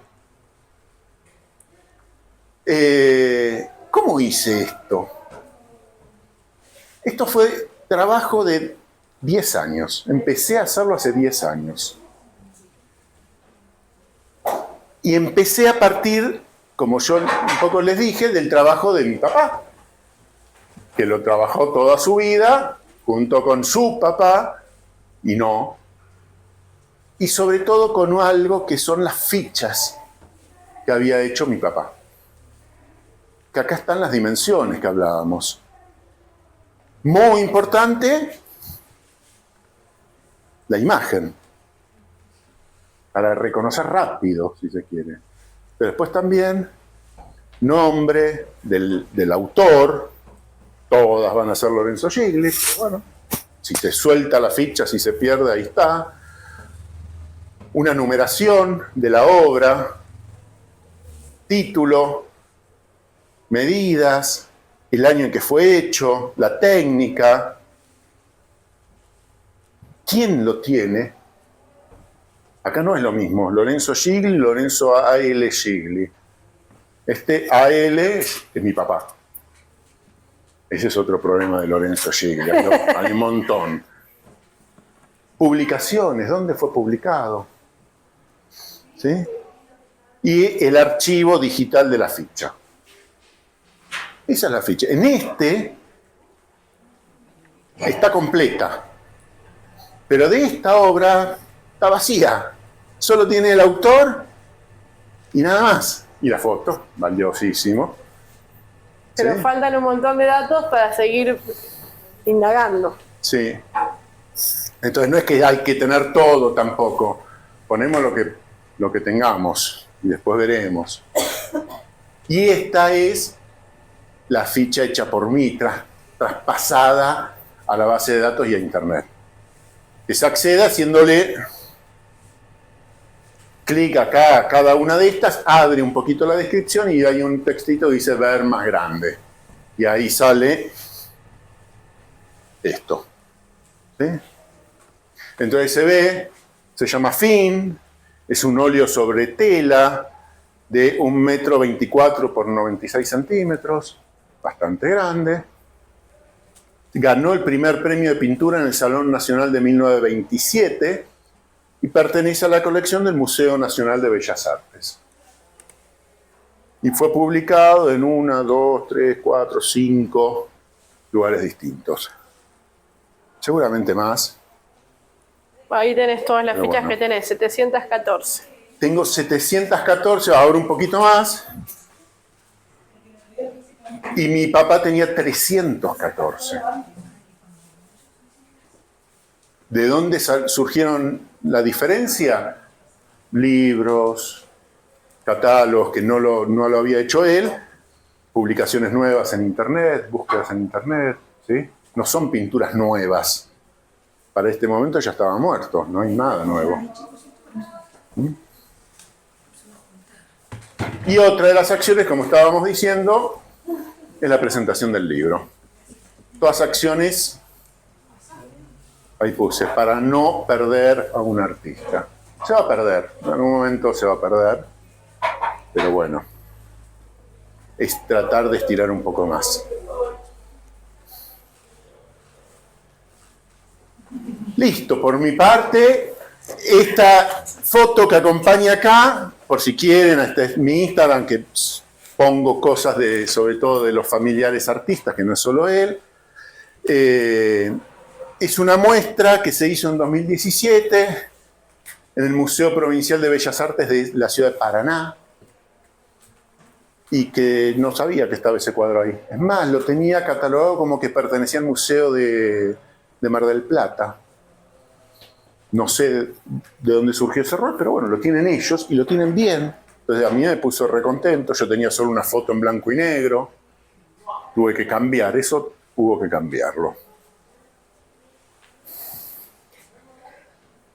¿Cómo hice esto? Esto fue trabajo de 10 años. Empecé a hacerlo hace 10 años. Y empecé a partir, como yo un poco les dije, del trabajo de mi papá, que lo trabajó toda su vida, junto con su papá, y sobre todo con algo que son las fichas que había hecho mi papá. Que acá están las dimensiones que hablábamos. Muy importante, la imagen, para reconocer rápido, si se quiere. Pero después también nombre del autor, todas van a ser Lorenzo Gigli, bueno, si te suelta la ficha, si se pierde, ahí está. Una numeración de la obra, título, medidas, el año en que fue hecho, la técnica. ¿Quién lo tiene? Acá no es lo mismo, Lorenzo Gigli, Lorenzo A.L. Gigli. Este A.L. es mi papá. Ese es otro problema de Lorenzo Gigli, hay un montón. Publicaciones, ¿dónde fue publicado? ¿Sí? Y el archivo digital de la ficha. Esa es la ficha. En este está completa, pero de esta obra está vacía. Solo tiene el autor y nada más. Y la foto, valiosísimo. Pero ¿sí? faltan un montón de datos para seguir indagando. Sí. Entonces no es que hay que tener todo tampoco. Ponemos lo que tengamos y después veremos. Y esta es la ficha hecha por mí, traspasada a la base de datos y a internet. Que se accede haciéndole clic acá a cada una de estas, abre un poquito la descripción y hay un textito que dice ver más grande. Y ahí sale esto. ¿Sí? Entonces se ve, se llama Fin, es un óleo sobre tela de 1,24 m por 96 centímetros, bastante grande. Ganó el primer premio de pintura en el Salón Nacional de 1927 y pertenece a la colección del Museo Nacional de Bellas Artes. Y fue publicado en 1, 2, 3, 4, 5 lugares distintos. Seguramente más. Ahí tenés todas las Pero fichas bueno. que tenés, 714. Tengo 714, ahora un poquito más. Y mi papá tenía 314. ¿De dónde surgieron la diferencia? Libros, catálogos que no lo había hecho él, publicaciones nuevas en internet, búsquedas en internet, ¿sí? No son pinturas nuevas. Para este momento ya estaba muerto, no hay nada nuevo. ¿Mm? Y otra de las acciones, como estábamos diciendo, es la presentación del libro. Todas acciones, ahí puse, para no perder a un artista. Se va a perder, en algún momento se va a perder, pero bueno, es tratar de estirar un poco más. Listo, por mi parte, esta foto que acompaña acá, por si quieren, este es mi Instagram, que pongo cosas sobre todo de los familiares artistas, que no es solo él. Es una muestra que se hizo en 2017 en el Museo Provincial de Bellas Artes de la ciudad de Paraná, y que no sabía que estaba ese cuadro ahí. Es más, lo tenía catalogado como que pertenecía al Museo de Mar del Plata. No sé de dónde surgió ese error, pero bueno, lo tienen ellos y lo tienen bien. Entonces a mí me puso recontento. Yo tenía solo una foto en blanco y negro. Tuve que cambiar eso, hubo que cambiarlo.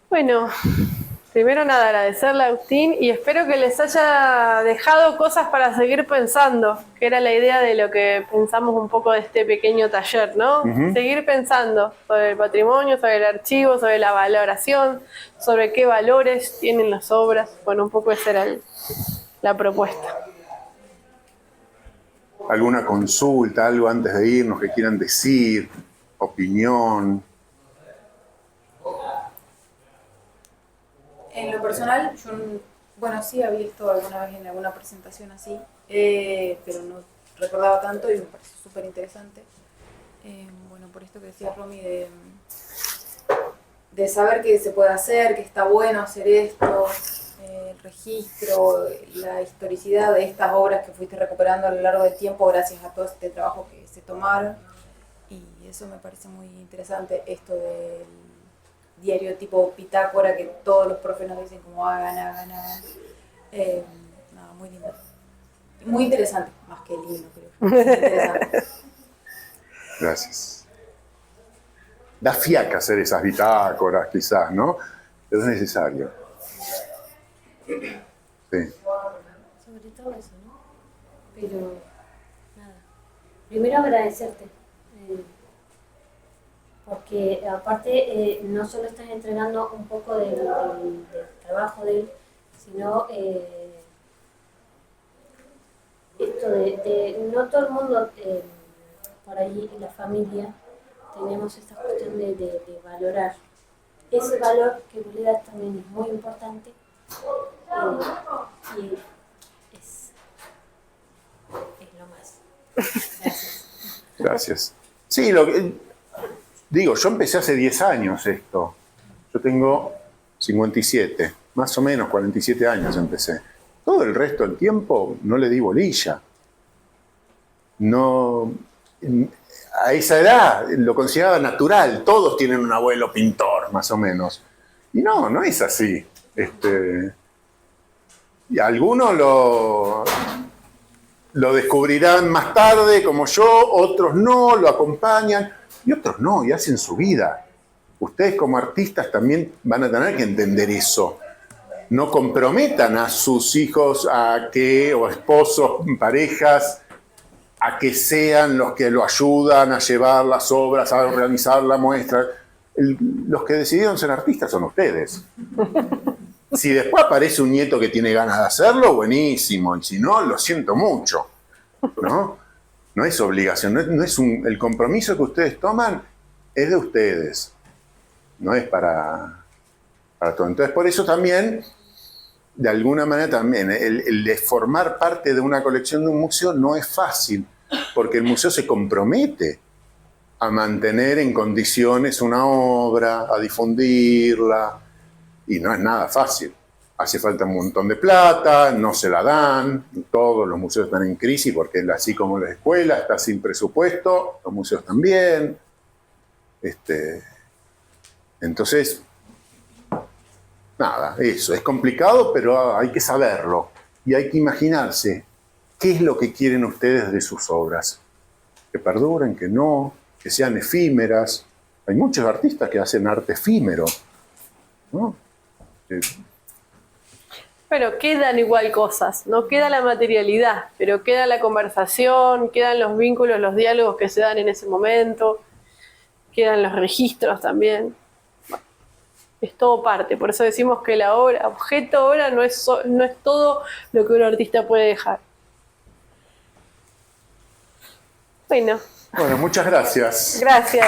Bueno, primero nada, agradecerle a Agustín y espero que les haya dejado cosas para seguir pensando, que era la idea de lo que pensamos un poco de este pequeño taller, ¿no? Seguir pensando sobre el patrimonio, sobre el archivo, sobre la valoración, sobre qué valores tienen las obras. Bueno, un poco esa era la propuesta. ¿Alguna consulta, algo antes de irnos que quieran decir? ¿Opinión? En lo personal, yo, bueno, sí había visto alguna vez en alguna presentación así, pero no recordaba tanto y me pareció súper interesante. Bueno, por esto que decía Romy, de saber que se puede hacer, que está bueno hacer esto, el registro, la historicidad de estas obras que fuiste recuperando a lo largo del tiempo gracias a todo este trabajo que se tomaron. Y eso me parece muy interesante, esto diario tipo bitácora que todos los profes nos dicen como hagan. No, muy lindo. Muy interesante, más que lindo, creo. Muy interesante. Gracias. Da fiaca hacer esas bitácoras, quizás, ¿no? Pero es necesario. Sí. Sobre todo eso, ¿no? Pero, nada. Primero agradecerte. Porque aparte no solo estás entregando un poco del trabajo de él, sino esto de no todo el mundo por ahí en la familia tenemos esta cuestión de valorar. Ese valor que vos le das también es muy importante y es lo más. Gracias. Gracias. Sí, digo, yo empecé hace 10 años esto. Yo tengo 57, más o menos 47 años empecé. Todo el resto del tiempo no le di bolilla. No, a esa edad lo consideraba natural. Todos tienen un abuelo pintor, más o menos. Y no es así. Y algunos lo descubrirán más tarde, como yo, otros no, lo acompañan, y otros no, y hacen su vida. Ustedes como artistas también van a tener que entender eso. No comprometan a sus hijos o esposos, parejas, a que sean los que lo ayudan a llevar las obras, a organizar la muestra. Los que decidieron ser artistas son ustedes. Si después aparece un nieto que tiene ganas de hacerlo, buenísimo. Y si no, lo siento mucho. ¿No? No es obligación. El compromiso que ustedes toman es de ustedes. No es para todo. Entonces, por eso también, de alguna manera también, el de formar parte de una colección de un museo no es fácil, porque el museo se compromete a mantener en condiciones una obra, a difundirla, y no es nada fácil. Hace falta un montón de plata, no se la dan, todos los museos están en crisis, porque así como la escuela está sin presupuesto, los museos también. Entonces, nada, eso, es complicado, pero hay que saberlo. Y hay que imaginarse qué es lo que quieren ustedes de sus obras. Que perduren, que no, que sean efímeras. Hay muchos artistas que hacen arte efímero, ¿no? Pero quedan igual cosas, no queda la materialidad, pero queda la conversación, quedan los vínculos, los diálogos que se dan en ese momento, quedan los registros también. Bueno, es todo parte, por eso decimos que la obra, objeto obra, no es todo lo que un artista puede dejar. Bueno, muchas gracias. Gracias.